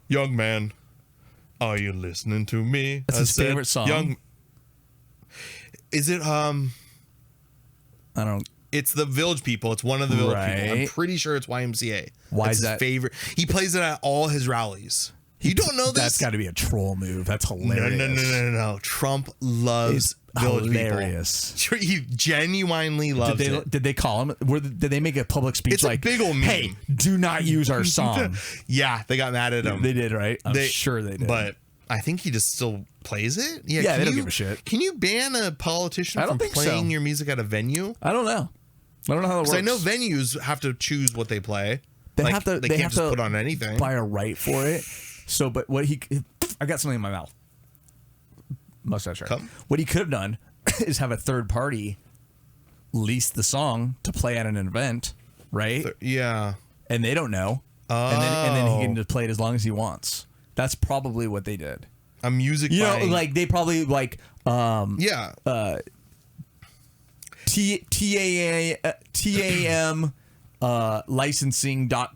Young man, are you listening to me? That's his favorite song. Is it? I don't. It's the Village People. It's one of the Village People. I'm pretty sure it's YMCA. Why That's is his that? Favorite. He plays it at all his rallies. You don't know this? That's got to be a troll move. That's hilarious. No. Trump loves Village hilarious. People. He genuinely loves it. Did they call him? Did they make a public speech it's like, a big old meme. "Hey, do not use our song"? Yeah, they got mad at him. They did, right? I'm sure they did. But I think he just still plays it. Yeah, they don't give a shit. Can you ban a politician from playing your music at a venue? I don't know. I don't know how that works. I know venues have to choose what they play. They have to. They can't just put on anything. Buy a right for it. So, but what I got something in my mouth. Mustache hair. What he could have done is have a third party lease the song to play at an event, right? Yeah. And they don't know. Oh. And then he can just play it as long as he wants. That's probably what they did. A music, like they probably like TAM licensing.com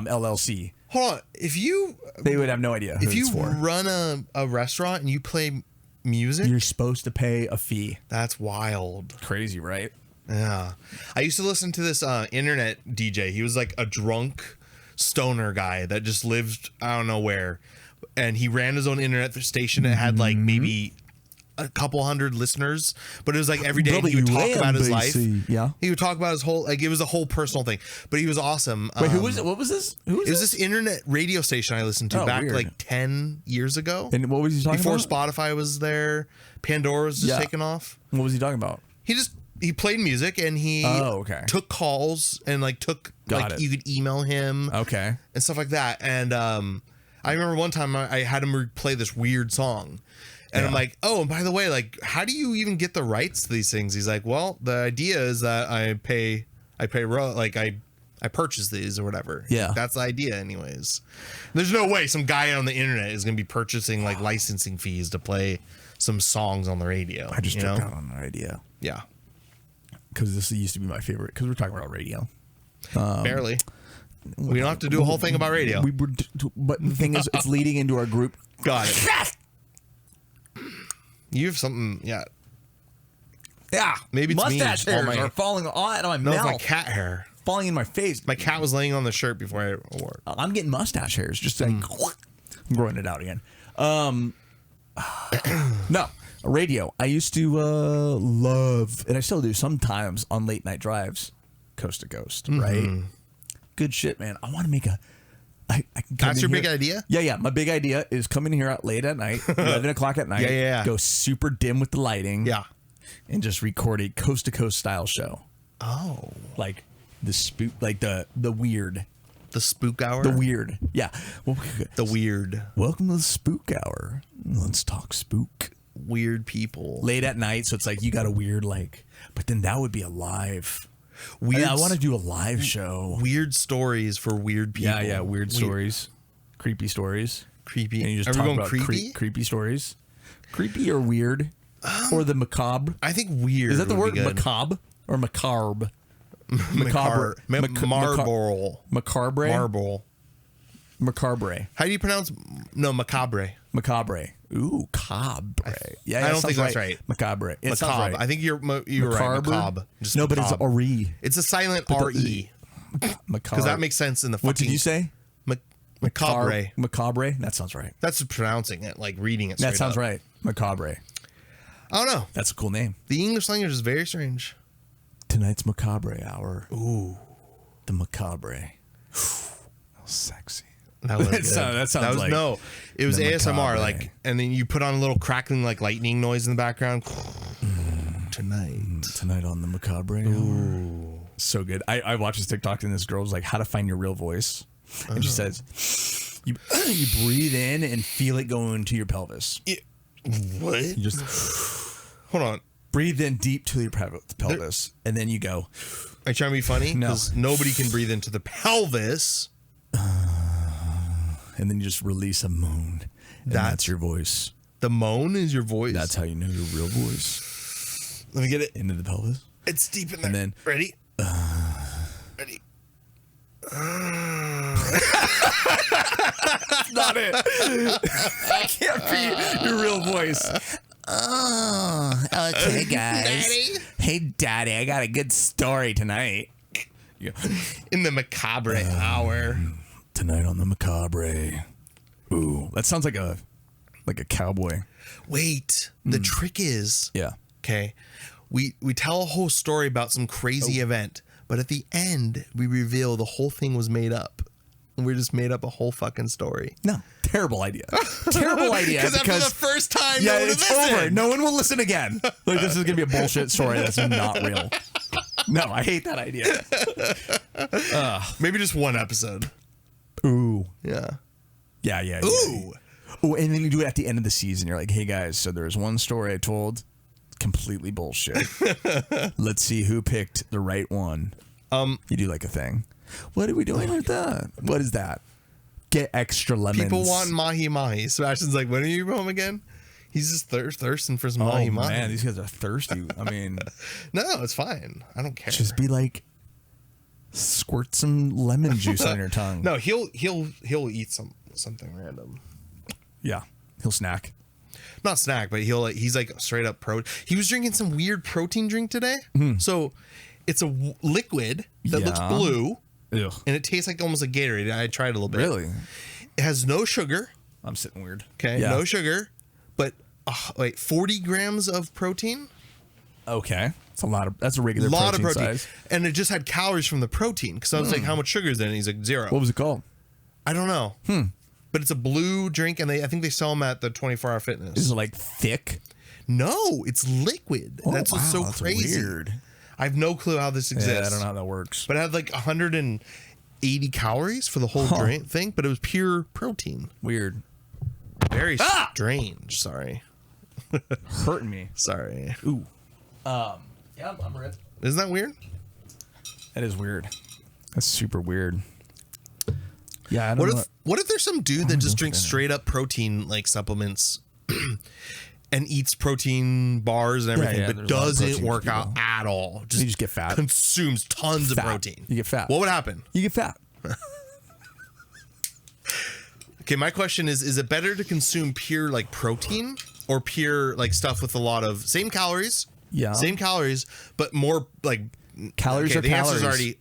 LLC. Hold on. They would have no idea who if you it's for. Run a restaurant and you play music, you're supposed to pay a fee. That's wild. Crazy, right? Yeah. I used to listen to this internet DJ. He was like a drunk stoner guy that just lived I don't know where, and he ran his own internet station. It had like maybe a couple hundred listeners, but it was like every day he would talk about his life. Yeah, he would talk about his whole, like, it was a whole personal thing, but he was awesome. Wait, who was it? What was this? It was this internet radio station I listened to back like 10 years ago. And what was he talking about? Before Spotify Spotify was there, Pandora was just taking off. What was he talking about? He played music and he took calls and like you could email him and stuff like that. And I remember one time I had him play this weird song. And I'm like, oh, and by the way, like, how do you even get the rights to these things? He's like, well, the idea is that I purchase these or whatever. Yeah. That's the idea anyways. There's no way some guy on the internet is going to be purchasing like licensing fees to play some songs on the radio. I just took out on the radio. Yeah. Because this used to be my favorite, because we're talking about radio. Barely. We don't have to do a whole thing about radio. But the thing is, it's leading into our group. Got it. You have something, yeah. Maybe it's mustache hairs are falling out of my mouth. No, it's my cat hair falling in my face. My cat was laying on the shirt before I wore it. I'm getting mustache hairs, just like I'm growing it out again. No, Radio. I used to love, and I still do sometimes on late night drives, coast to coast, right? Good shit, man. I want to make a... That's your big idea? Yeah. My big idea is come in here late at night, 11 o'clock at night, go super dim with the lighting, and just record a coast to coast style show. Oh. Like the spook, like the weird. The spook hour? The weird. Yeah. The weird. Welcome to the spook hour. Let's talk spook. Weird people. Late at night, so it's like you got a weird, like, but then that would be a live. Weird. I want to do a live show. Weird stories for weird people. Yeah. Weird stories. Creepy stories. Creepy. And you just Are talk we going about creepy? Creepy stories. Creepy or weird. Or the macabre. I think weird. Is that the would word? be good. Macabre or macabre? Marble. Macabre. Marble. Macabre. How do you pronounce? No, macabre. Macabre. Ooh, cabre. Yeah, I don't think that's right. Macabre. It sounds Macabre. right. I think you're right. Macabre. Just no, but it's macabre. R-E. It's a silent R-E. Because that makes sense in the fucking... What did you say? Macabre. Macabre? That sounds right. That's pronouncing it, like reading it That straight sounds up. right. Macabre. I don't know. That's a cool name. The English language is very strange. Tonight's Macabre Hour. Ooh. The Macabre. Sexy. That was good. That sounds like... No, it was ASMR, macabre. like, and then you put on a little crackling, like, lightning noise in the background. Tonight on the Macabre Hour. So good. I watched this TikTok and this girl's like, how to find your real voice. And she says, you breathe in and feel it go into your pelvis. What? You just hold on. Breathe in deep to your pelvis, and then you go. Are you trying to be funny? No. Because nobody can breathe into the pelvis. And then you just release a moan. And that's your voice. The moan is your voice. That's how you know your real voice. Let me get it. Into the pelvis. It's deep in there. And then... Ready? Ready? That's not it. That can't be your real voice. Oh, okay, guys. Daddy? Hey, Daddy, I got a good story tonight. In the macabre hour. Tonight on the Macabre. Ooh, that sounds like a cowboy. Wait, the trick is, okay, we tell a whole story about some crazy event, but at the end we reveal the whole thing was made up. We just made up a whole fucking story. No, terrible idea. Terrible idea. Because after the first time, no one would it's listen. over. No one will listen again. Like, this is gonna be a bullshit story that's not real. No, I hate that idea. Maybe just one episode. Ooh. Yeah. Yeah. Ooh. Oh, and then you do it at the end of the season. You're like, hey guys, so there was one story I told, completely bullshit. Let's see who picked the right one. You do like a thing. What are we doing with that? What is that? Get extra lemons. People want mahi mahi. Sebastian's like, when are you home again? He's just thirsting for some mahi mahi. Man, these guys are thirsty. I mean, no, it's fine. I don't care. Just be like, squirt some lemon juice on your tongue. No, he'll eat something random. Yeah, he'll snack. Not snack, but he's like straight up He was drinking some weird protein drink today. So it's a liquid that looks blue. Ew. And it tastes like almost like Gatorade. I tried a little bit. Really? It has no sugar. I'm sitting weird. Okay, no sugar, but 40 grams of protein. Okay, that's a regular protein size. And it just had calories from the protein. Because I was like, how much sugar is in it? He's like, 0. What was it called? I don't know. But it's a blue drink, and I think they sell them at the 24-hour fitness. Is it like thick? No, it's liquid. Oh, that's what's so crazy. Weird. I have no clue how this exists. Yeah, I don't know how that works. But it had like 180 calories for the whole drink thing, but it was pure protein. Weird. Very strange. Sorry. Hurting me. Sorry. Ooh. Yeah, I'm red. Isn't that weird? That is weird. That's super weird. Yeah, I don't know. What if there's some dude that just drinks straight up protein like supplements and eats protein bars and everything, but doesn't work out at all? You just get fat. Consumes tons of protein. You get fat. What would happen? You get fat. Okay, my question is it better to consume pure like protein or pure like stuff with a lot of same calories? Yeah. Same calories, but more like calories are the calories. Answer's already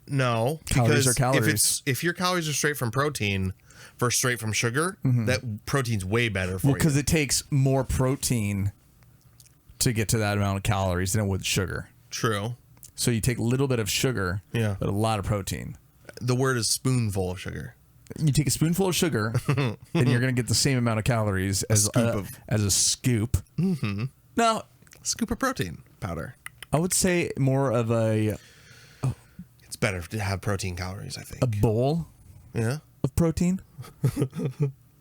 no, calories because are calories. if your calories are straight from protein, for straight from sugar, that protein's way better for you. Because it takes more protein to get to that amount of calories than it would sugar. True. So you take a little bit of sugar, Yeah. but a lot of protein. The word is spoonful of sugar. You take a spoonful of sugar, and you're going to get the same amount of calories as a scoop. Mm-hmm. No, Scoop of protein powder. I would say more of a It's better to have protein calories, I think. a bowl Yeah. of protein.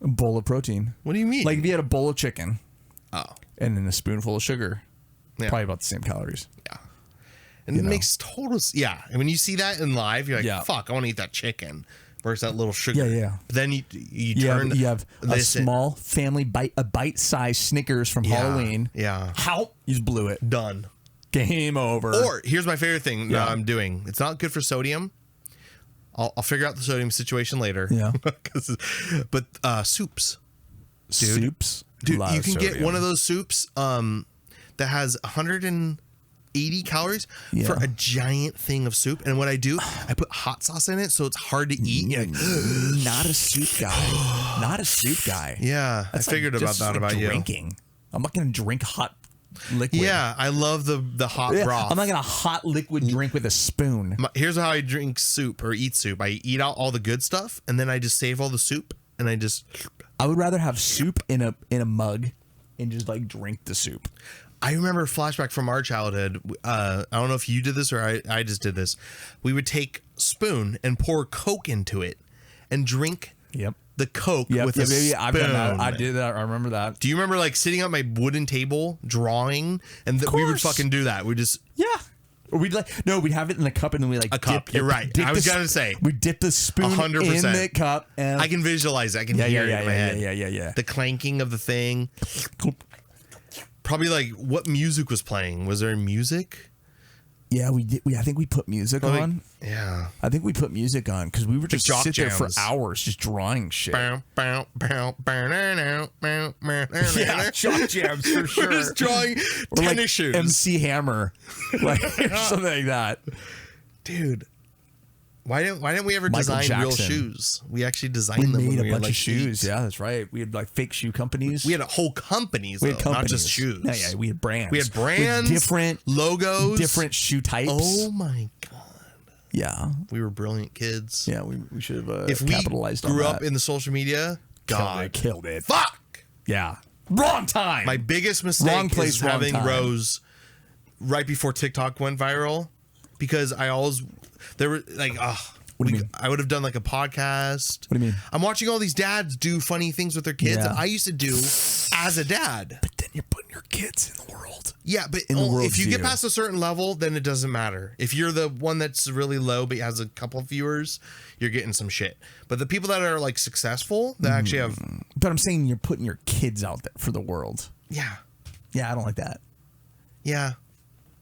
A bowl of protein. What do you mean? Like if you had a bowl of chicken Oh. and then a spoonful of sugar, Yeah. probably about the same calories. Yeah. And it makes total... Yeah. And when you see that in live, you're like, Yeah. fuck, I want to eat that chicken. Versus that little sugar. Yeah, yeah. But then you You have a this in. small family bite-sized Snickers from Yeah, Halloween. yeah. How? You just blew it. Done. Game over. Or here's my favorite thing Yeah. I'm doing. It's not good for sodium. I'll figure out the sodium situation later. Yeah. But soups. soups. Dude, Lot you of can get sodium. one of those soups that has 180 calories Yeah. for a giant thing of soup. And what I do, I put hot sauce in it so it's hard to eat. You're like, Not a soup guy. Not a soup guy. yeah, That's I figured like about just that like about drinking. I'm not going to drink hot liquid. you. Yeah, I love the hot Yeah, broth. I'm not going to hot liquid drink with a spoon. Here's how I drink soup or eat soup. I eat out all the good stuff and then I just save all the soup and I just... I would rather have soup in a mug and just like drink the soup. I remember a flashback from our childhood. I don't know if you did this or I just did this. We would take spoon and pour Coke into it and drink Yep. the Coke with a spoon. I've done that. I did that. I remember that. Do you remember like sitting at my wooden table drawing and we would course. fucking do that? We just Yeah. Or we'd we'd have it in a cup and then we like A cup. You're right. I was gonna say. we dip the spoon 100%. in the cup and I can visualize it. I can hear it in my head. Yeah. The clanking of the thing. Probably like what music was playing? Was there music? Yeah, we did. I think we put music Probably- on. Yeah. I think we put music on because we were just jock sit there for jams. hours just drawing shit. Yeah, jock jams for We're just drawing Or tennis like shoes. MC Hammer, like something like that. Dude, why didn't we ever Michael design real Jackson. shoes? We actually designed We them. made when a we were bunch like of shoes. 8. Yeah, that's right. We had like fake shoe companies. We had a whole companies, We though, had not just companies. shoes. Yeah, we had brands. We had brands, different logos, different shoe types. Oh my god, Yeah, we were brilliant kids. yeah. We should have If we capitalized on grew that. up in the social media, God, killed it. fuck. Yeah, wrong time. My biggest mistake Wrong place, is wrong having time. Rose right before TikTok went viral because I always there were like What do you mean? I would have done like a podcast. What do you mean? I'm watching all these dads do funny things with their kids Yeah. that I used to do as a dad. But then you're putting your kids in the world. Yeah, but In the world's if you get view. past a certain level, then it doesn't matter. If you're the one that's really low but has a couple of viewers, you're getting some shit. But the people that are like successful, that actually have But I'm saying you're putting your kids out there for the world. yeah. Yeah, I don't like that. Yeah.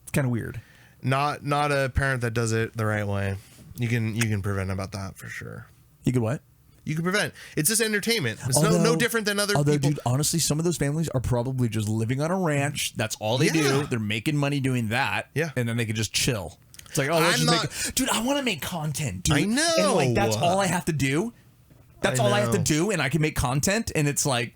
It's kind of weird. Not a parent that does it the right way. You can prevent about that for sure. You could what? You can prevent. It's just entertainment. It's no different than other although, people. dude, honestly, some of those families are probably just living on a ranch. That's all they Yeah. do. They're making money doing that. Yeah. And then they could just chill. It's like, oh, let's I'm just not- make. Dude, I want to make content, dude. I know. And like, that's all I have to do. That's I all I have to know. do, and I can make content, and it's like,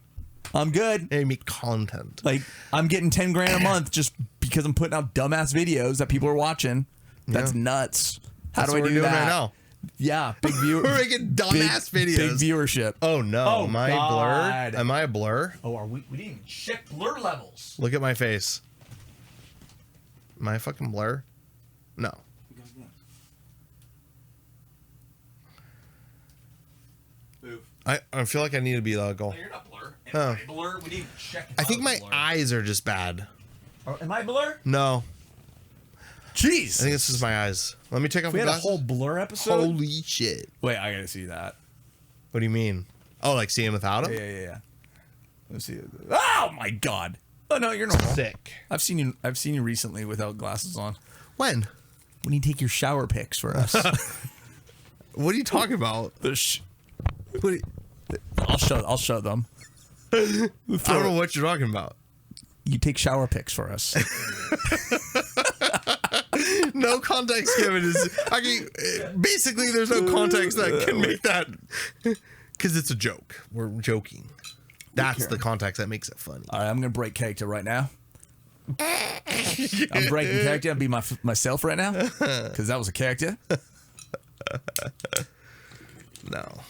I'm good. They make content. Like, I'm getting 10 grand a month just because I'm putting out dumbass videos that people are watching. That's Yeah. nuts. How That's do I what do we're doing that? right now. Yeah, big viewer. We're making dumbass videos. Big viewership. Oh no, Oh, am I God. blurred? Am I a blur? Oh, are we didn't even check blur levels. Look at my face. Am I a fucking blur? No. I feel like I need to be local. You're not blur. Am Oh. I blur? We didn't even check. I think my eyes are just bad. Am I blur? No, Jeez. I think it's just my eyes. Let me take off we my had a glasses. whole blur episode. Holy shit! Wait, I gotta see that. What do you mean? Oh, like seeing without him? Yeah. Let's see. Oh my god. Oh no, you're normal. Sick. I've seen you recently without glasses on. When? When you take your shower pics for us. What are you talking about? What are you- I'll show them. I don't know what you're talking about. You take shower pics for us. No context given is. Basically, there's no context that can make that Because it's a joke. We're joking. That's the context that makes it funny. All right, I'm gonna break character right now. I'm breaking character. I'll be myself right now because that was a character. No.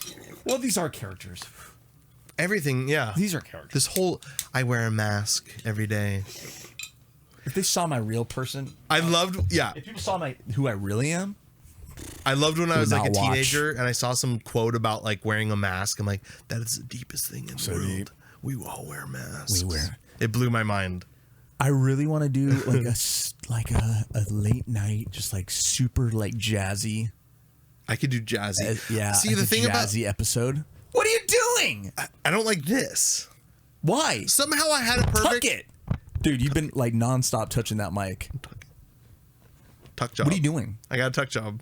Well, these are characters. Everything, yeah. These are characters. This whole, I wear a mask every day. If they saw my real person, I loved, yeah. if people saw who I really am, I loved when I was like a not watch. teenager and I saw some quote about like wearing a mask. I'm like, that is the deepest thing in the world. deep. We all wear masks. We wear. It blew my mind. I really want to do like a late night, just like super like jazzy. I could do jazzy. Yeah. See, like the a thing about jazzy episode. What are you doing? I don't like this. Why? Somehow I had a perfect Tuck it, dude. You've been like nonstop touching that mic. tuck job. What are you doing? I got a tuck job.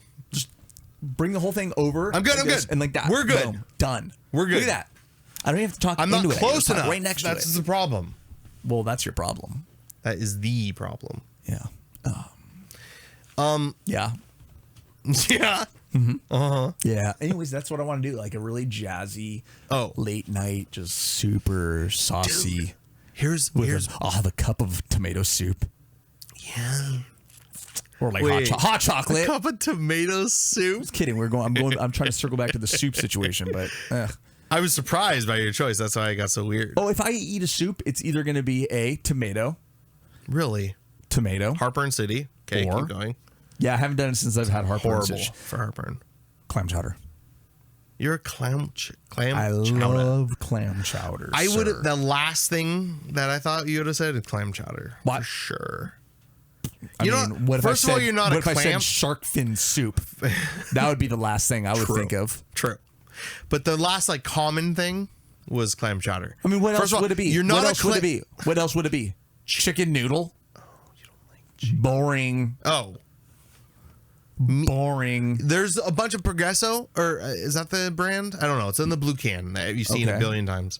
Bring the whole thing over. I'm good. like I'm this, good. And like that. We're good. Boom, done. We're good. Look at that. I don't even have to talk I'm into not it. close enough. Right next That's to it. the problem. Well, that's your problem. That is the problem. Yeah. Yeah. Yeah. Yeah. Anyways, that's what I want to do. Like a really jazzy, Oh. late night, just super saucy. Here's I'll have a cup of tomato soup yeah. or like Wait. hot chocolate. A cup of tomato soup. Just kidding. I'm trying to circle back to the soup situation, but. I was surprised by your choice. That's why I got so weird. Oh, if I eat a soup, it's either going to be a tomato. Heartburn City. Okay, Or- keep going. Yeah, I haven't done it since I've had heartburn. Horrible for heartburn. Clam chowder. You're a clam I chowder. love clam chowder. I would. sir. The last thing that I thought you would have said is clam chowder. What? For sure. I mean, what if first I said, of all, you're not what a if I clam. said shark fin soup? That would be the last thing I would True. think of. True. But the last like common thing was clam chowder. I mean, what First else of all, would it be? You're not what a else would it be? What else would it be? Chicken noodle. Oh, you don't like Boring. Oh, Boring. there's a bunch of Progresso, or is that the brand? I don't know. It's in the blue can. You've seen it Okay. a billion times.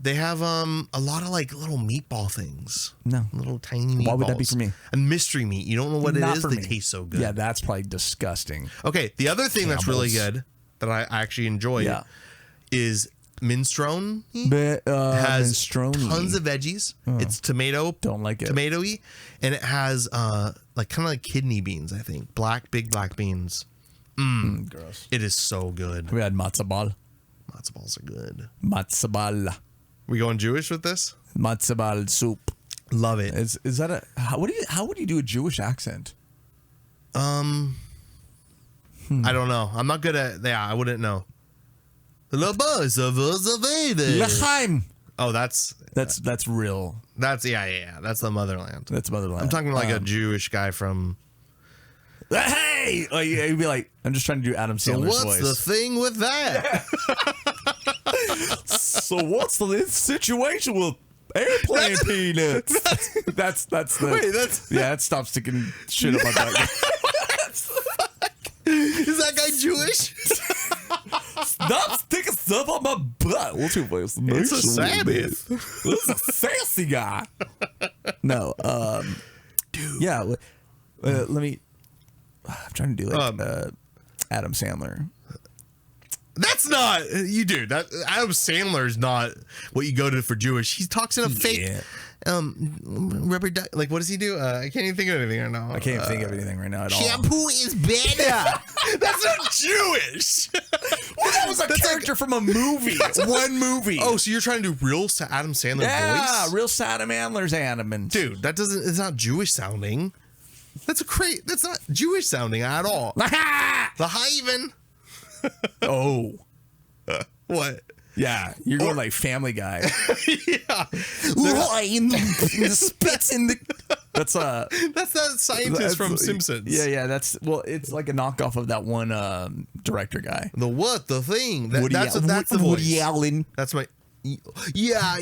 They have a lot of like little meatball things. No. Little tiny meatballs. Why would that be for me? A mystery meat. You don't know what Not it is. for They me. taste so good. Yeah, that's probably disgusting. Okay, the other thing that's really Camels. good that I actually enjoy Yeah. is minestrone. But Has minestrone. tons of veggies. It's tomato. Don't like it. Tomatoey, and it has like kind of like kidney beans. I think big black beans. Gross. It is so good. We had matzo ball. Matzo balls are good. Matzo ball. We going Jewish with this? Matzo ball soup. Love it. Is that a how would you do a Jewish accent? I don't know. I'm not good at. Yeah, I wouldn't know. The boys of the L'chaim. Oh, that's real. yeah. That's the motherland. That's motherland. I'm talking like a Jewish guy from. Hey, like you'd be like, I'm just trying to do Adam So Sandler's what's voice. the thing with that? So what's the situation with airplane peanuts? That's the Wait, that's yeah. It stops sticking shit up my back. is that guy Jewish? Stop sticking stuff on my butt. What's your voice? It's a Sabbath. This is a sassy guy. No, Dude. yeah. Let me. I'm trying to do like Adam Sandler. That's not you, dude. That Adam Sandler is not what you go to for Jewish. He talks in a fake rubber duck. Like, what does he do? I can't even think of anything right now. I can't think of anything right now at all. Shampoo is better. That's not Jewish. Well, that was a character from a movie. One movie. Oh, so you're trying to do real Adam Sandler yeah, voice? real Adam Sandler's animals. Dude, that doesn't. It's not Jewish sounding. That's not Jewish sounding at all. The Hyven. Oh, What? yeah, you're going like Family Guy. Yeah. The spits in the. That's That's that scientist from Simpsons. Yeah. That's it's like a knockoff of that one director guy. The what? The thing. That's the voice. Woody Allen. That's my. Yeah.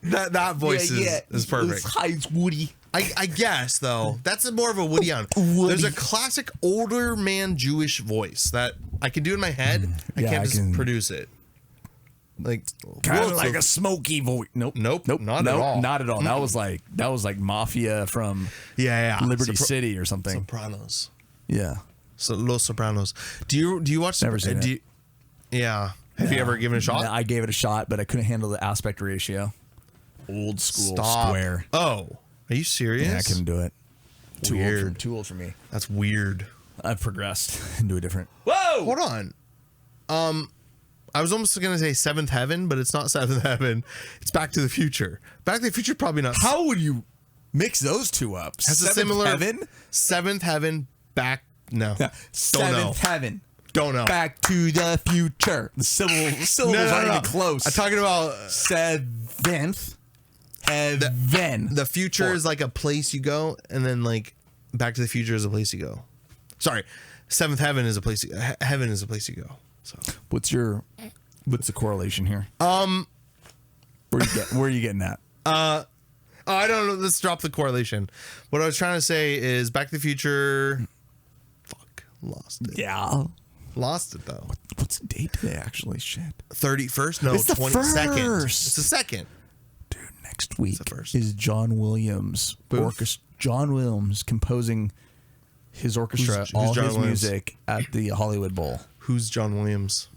That voice is perfect. Hi, it's Woody. I guess though that's more of a Woody Allen. There's a classic older man Jewish voice that I can do in my head. I Yeah, can't I just can- produce it. Like Kind of what's like the- a smoky voice. Nope, Not at all. Not at all. That was like Mafia from yeah. Liberty City or something. Sopranos. Yeah. So Los Sopranos. Do you watch? Never seen do it. you- yeah. Have you ever given it a shot? I gave it a shot, but I couldn't handle the aspect ratio. Old school square. Oh, are you serious? Yeah, I couldn't do it. Weird. Too old for me. That's weird. I've progressed into a different. Whoa! Hold on. I was almost going to say Seventh Heaven, but it's not Seventh Heaven. It's Back to the Future. Back to the Future probably not. How would you mix those two up? Has a similar Heaven? Seventh Heaven. Back. No. Yeah. Seventh Heaven. Don't know. Back to the Future. The syllables aren't even close. I'm talking about Seventh Heaven. The future is like a place you go, and then like Back to the Future is a place you go. Sorry, Seventh Heaven is a place. Heaven is a place you go. So what's the correlation here? Where are you getting at? I don't know. Let's drop the correlation. What I was trying to say is Back to the Future. Fuck, lost it. Yeah. Lost it though. What's the date today? Actually, shit. 31st? No, it's the 22nd. First. It's the second. Dude, next week is John Williams. John Williams composing his orchestra, all his music at the Hollywood Bowl. Who's John Williams?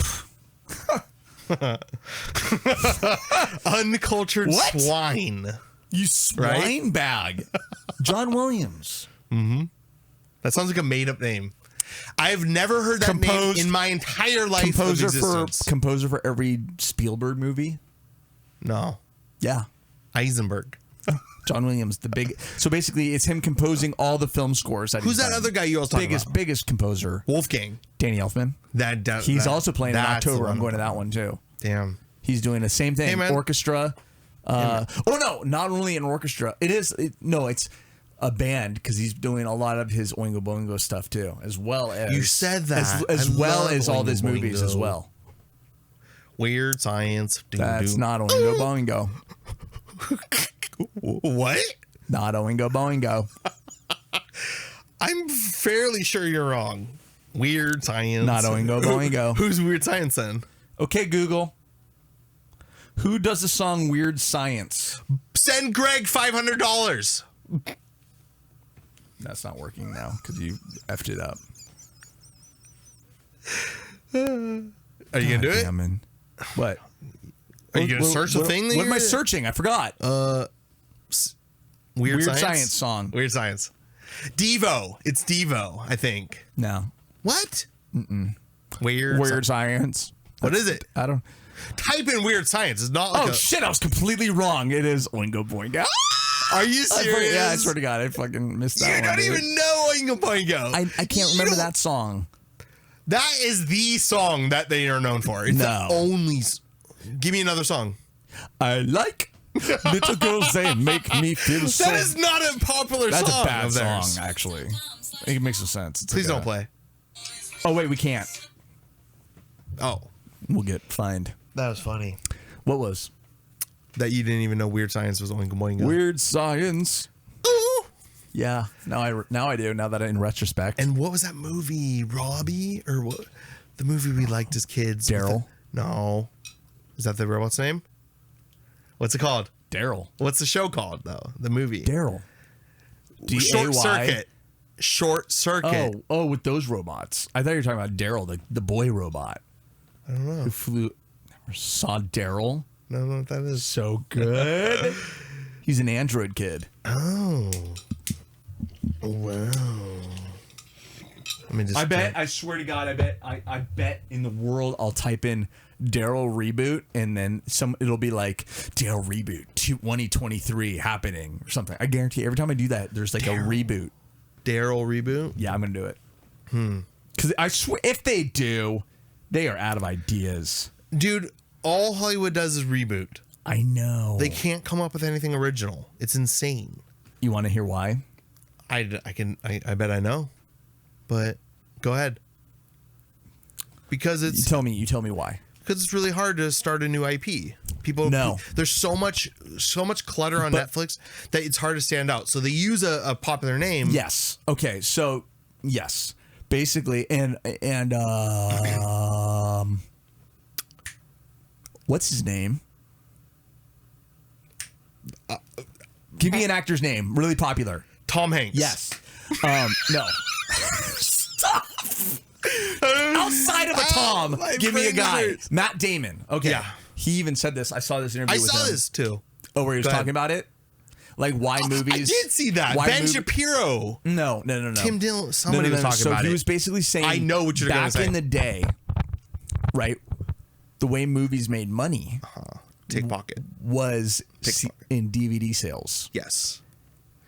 Uncultured swine. You swine bag. John Williams. Mm-hmm. That sounds like a made-up name. I've never heard that name in my entire life. Composer for every Spielberg movie? No. Yeah. Eisenberg. John Williams, the big. So basically, it's him composing all the film scores. Who's that other guy you always talking about? Biggest composer. Wolfgang. Danny Elfman. He's also playing in October. I'm going to that one too. Damn. He's doing the same thing. Hey, orchestra. Oh no, not only an orchestra. It's a band because he's doing a lot of his Oingo Boingo stuff too, as well as you said that as well as all his movies as well. Weird Science. That's not Oingo Boingo. What? Not Oingo Boingo. I'm fairly sure you're wrong. Weird Science. Not Oingo Boingo. Who's Weird Science then? Okay, Google. Who does the song Weird Science? Send Greg $500. That's not working now because you effed it up. Are you going to do it? What? Are you going to search the thing? What am I searching? I forgot. Weird Science song. Weird Science. Devo. It's Devo, I think. No. What? Mm-mm. Weird Science. What is it? I don't. Type in Weird Science. It's not like shit, I was completely wrong. It is Oingo Boingo. Are you serious? Yeah, I swear to God, I fucking missed that one. You don't even know Oingo Boingo. I can't remember that song. That is the song that they are known for. It's the only. Give me another song. I like little girls. They make me feel so. That is not a popular song. That's a bad song, actually. It makes no sense. Please don't play. Oh wait, we can't. Oh, we'll get fined. That was funny. What was? That you didn't even know Weird Science was Oingo Boingo. Weird Science. Ooh. Yeah. Now I do. Now that in retrospect. And what was that movie? Robbie or what? The movie we liked as kids. Daryl. No. Is that the robot's name? What's it called? Daryl. What's the show called though? The movie. Daryl. Short Circuit. Short Circuit. Oh, with those robots. I thought you were talking about Daryl, the boy robot. I don't know. Who flew? Never saw Daryl. I don't know what that is. So good. He's an android kid. Oh. Wow. I bet. I swear to God. I bet in the world I'll type in Daryl reboot and then it'll be like Daryl reboot 2023 happening or something. I guarantee every time I do that, there's like a reboot. Daryl reboot? Yeah, I'm gonna do it. Because I swear, if they do, they are out of ideas. Dude, all Hollywood does is reboot. I know. They can't come up with anything original. It's insane. You want to hear why? I bet I know. But go ahead. Because it's You tell me why. Because it's really hard to start a new IP. There's so much clutter on Netflix that it's hard to stand out. So they use a popular name. Yes. Okay. So yes, basically, and what's his name? Give me an actor's name. Really popular. Tom Hanks. Yes. No. Stop. Outside of a Tom, give me a guy. Matt Damon. Okay. Yeah. He even said this. I saw this interview with him. I saw this too. Oh, where he was talking about it? Like why movies? I did see that. Ben Shapiro. No. Tim Dillon. Somebody was talking about it. So he was basically saying, I know what you're going to say. Back in the day, the way movies made money Take pocket. was in DVD sales. Yes.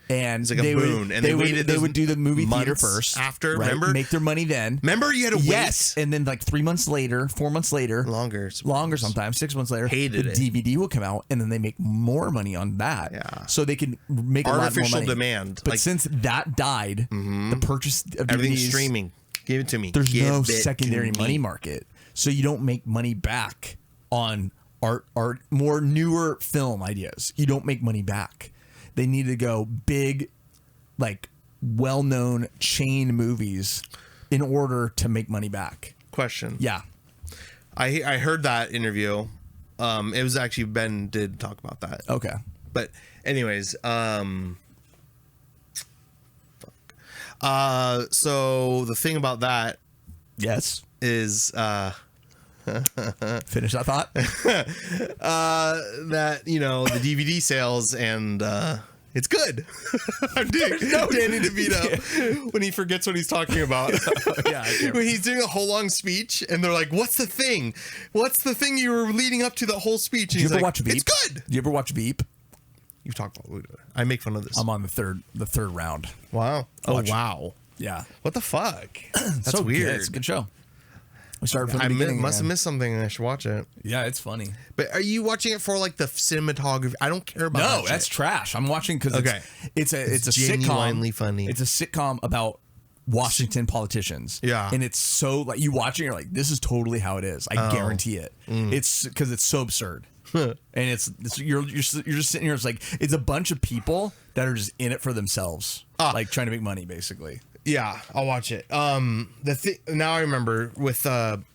And it's like a boon. They would do the movie theater first. After, right? remember? Make their money then. Remember you had to wait? Yes. And then like 3 months later, 4 months later. Longer sometimes. 6 months later. Hated the DVD will come out and then they make more money on that. Yeah. So they can make a lot more money. Artificial demand. But since that died, the purchase of everything's DVDs, streaming. Give it to me. There's no secondary money market. So you don't make money back on art more newer film ideas. You don't make money back. They need to go big, like well-known chain movies in order to make money back. Question. Yeah. I heard that interview. It was actually Ben did talk about that. Okay. But anyways, so the thing about that is finish that thought. That, you know, the DVD sales and it's good. I'm doing Danny DeVito when he forgets what he's talking about. When he's doing a whole long speech and they're like, what's the thing? What's the thing you were leading up to the whole speech? And Did you ever watch Veep? It's good. Do you ever watch Veep? You've talked about it. I make fun of this. I'm on the third round. Wow. Wow. Yeah. What the fuck? That's so weird. Good. It's a good show. We started from the beginning. Must have missed something and I should watch it. Yeah, it's funny. But are you watching it for like the cinematography? I don't care about that. No, that's trash. I'm watching because it's a genuinely sitcom. Funny. It's a sitcom about Washington politicians. Yeah. And it's so like you watch it, you're like, this is totally how it is. I guarantee it. It's because it's so absurd. And it's you're just sitting here. It's like it's a bunch of people that are just in it for themselves, like trying to make money, basically. Yeah, I'll watch it. Now I remember with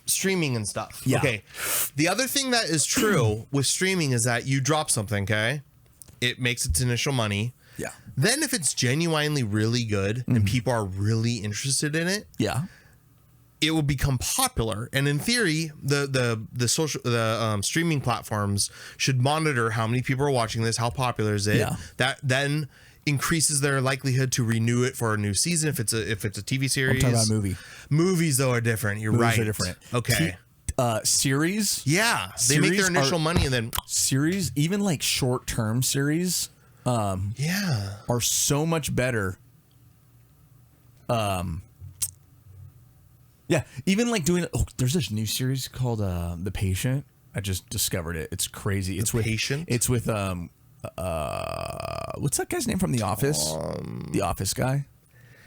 streaming and stuff. Yeah. Okay. The other thing that is true with streaming is that you drop something, okay? It makes its initial money. Yeah. Then if it's genuinely really good and people are really interested in it, yeah, it will become popular. And in theory, the streaming platforms should monitor how many people are watching this, how popular is it. Yeah. That then increases their likelihood to renew it for a new season if it's a TV series. I'm talking about a movie. Movies though are different. You're right. Movies are different. Okay. Series. Yeah, they make their initial money and then series, even like short-term series, are so much better. Yeah, even like doing. Oh, there's this new series called The Patient. I just discovered it. It's crazy. It's with Patient. It's with what's that guy's name from The Office? The Office guy,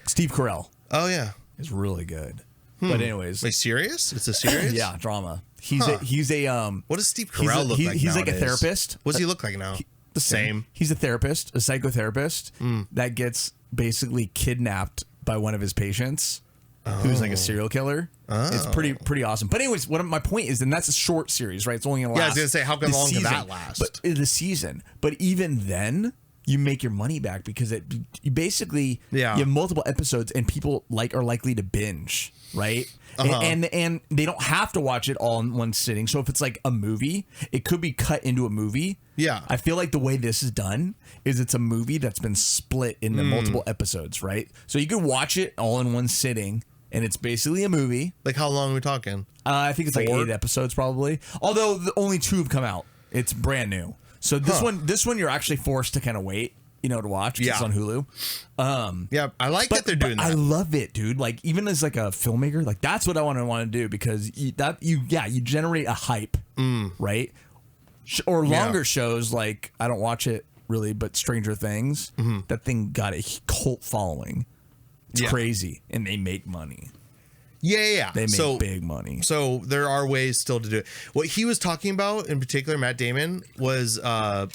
Steve Carell. Oh yeah, is really good. But anyways, wait, serious? It's a serious? Yeah, drama. He's a what does Steve Carell look like? He's nowadays? like a therapist. What does he look like now? The same. He's a therapist, a psychotherapist that gets basically kidnapped by one of his patients, who's like a serial killer. It's pretty awesome. But anyways, my point is, and that's a short series, right? It's only gonna last. Yeah, I was gonna say, how long can that last? But the season. But even then, you make your money back because you basically you have multiple episodes and people are likely to binge, right? And they don't have to watch it all in one sitting. So if it's like a movie, it could be cut into a movie. Yeah. I feel like the way this is done is it's a movie that's been split into multiple episodes, right? So you could watch it all in one sitting and it's basically a movie. Like how long are we talking? I think it's 4? Like 8 episodes probably. Although only 2 have come out. It's brand new. So this one you're actually forced to kind of wait, to watch. It's on Hulu. Yeah, I like that they're doing that. I love it, dude. Like even as like a filmmaker, like that's what I want to do because you generate a hype, right? Or longer shows like I don't watch it really, but Stranger Things, that thing got a cult following. It's crazy, and they make money. Yeah. They make big money. So there are ways still to do it. What he was talking about, in particular, Matt Damon, was more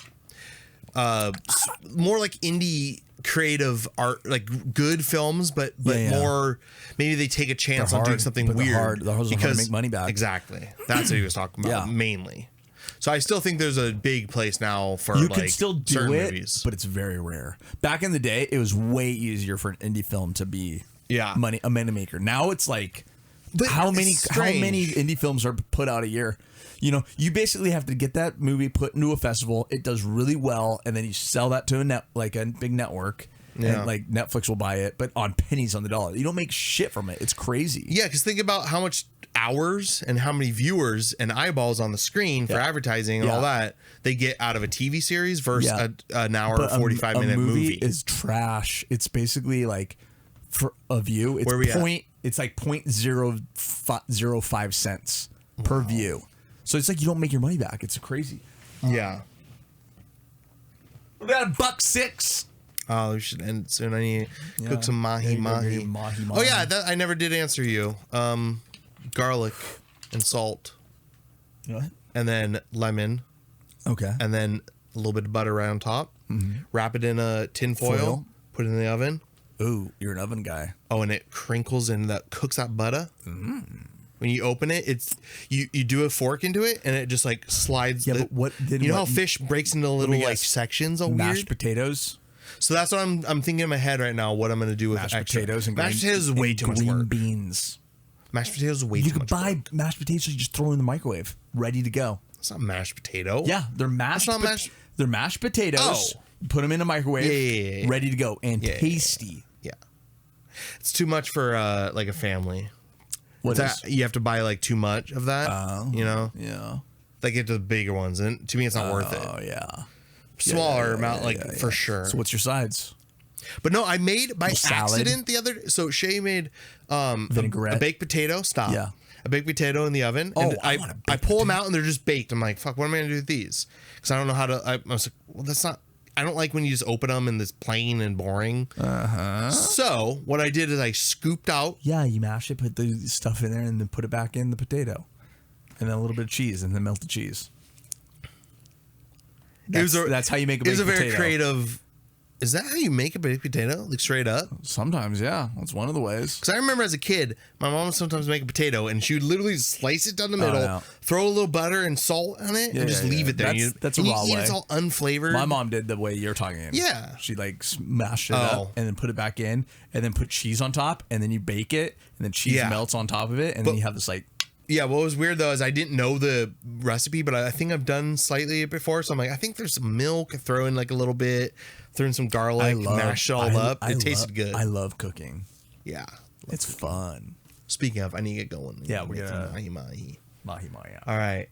like indie creative art, like good films, but more maybe they take a chance on doing something weird. They're hard to make money back. Exactly. That's what he was talking about mainly. So I still think there's a big place now for you can still do it, movies. But it's very rare. Back in the day, it was way easier for an indie film to be a money maker. Now it's like But how many it's indie films are put out a year? You know, you basically have to get that movie put into a festival. It does really well, and then you sell that to a big network, and like Netflix will buy it, but on pennies on the dollar. You don't make shit from it. It's crazy. Yeah, because think about how much hours and how many viewers and eyeballs on the screen for advertising and all that they get out of a TV series versus an hour or 45-minute movie. Is trash. It's basically like for a view. It's Where we at? It's like 0.005 cents per view. So it's like you don't make your money back. It's crazy. Yeah. We got $1.06. Oh, we should end soon. I need to cook some mahi. Oh yeah, I never did answer you. Garlic and salt. What? And then lemon. Okay. And then a little bit of butter right on top. Mm-hmm. Wrap it in a tin foil. Put it in the oven. Ooh, you're an oven guy. Oh, and it crinkles and that cooks that butter. Mm. When you open it, it's you do a fork into it and it just like slides. Yeah, but what? You know how fish breaks into little like sections? All mashed weird? Potatoes. So that's what I'm thinking in my head right now. What I'm going to do with mashed potatoes and mashed potatoes is way too much work. Beans. Mashed potatoes is way too much. You could buy mashed potatoes. You just throw them in the microwave, ready to go. It's not mashed potato. Yeah, they're mashed. That's not mashed. They're mashed potatoes. Oh. Put them in a microwave. Yeah. Ready to go and tasty. Yeah. It's too much for like a family. What is? You have to buy like too much of that. You know. Yeah. Like get to the bigger ones, and to me, it's not worth it. Oh yeah. Smaller amount, for sure. So what's your sides? But no, I made by accident the other. So Shay made a baked potato. Stop. Yeah. A baked potato in the oven. Oh, and I pull them out and they're just baked. I'm like, fuck, what am I gonna do with these? Because I don't know how to. I was like, well, that's not. I don't like when you just open them and it's plain and boring. So what I did is I scooped out. Yeah, you mash it, put the stuff in there, and then put it back in the potato, and then a little bit of cheese, and then melted cheese. That's how you make a baked potato. It was a very creative. Is that how you make a baked potato? Like straight up? Sometimes, yeah. That's one of the ways. Because I remember as a kid, my mom would sometimes make a potato, and she would literally slice it down the middle, throw a little butter and salt on it, and just leave it there. That's a raw way. It's all unflavored. My mom did the way you're talking. Yeah. She like smashed it up and then put it back in, and then put cheese on top, and then you bake it, and then cheese melts on top of it, and then you have this like... Yeah, what was weird though is I didn't know the recipe, but I think I've done slightly before. So I'm like, I think there's some milk. Throw in like a little bit, throw in some garlic, mash it all up. It tasted good. I love cooking. Yeah, it's fun. Speaking of, I need to get going. Yeah, we're gonna mahi. All right.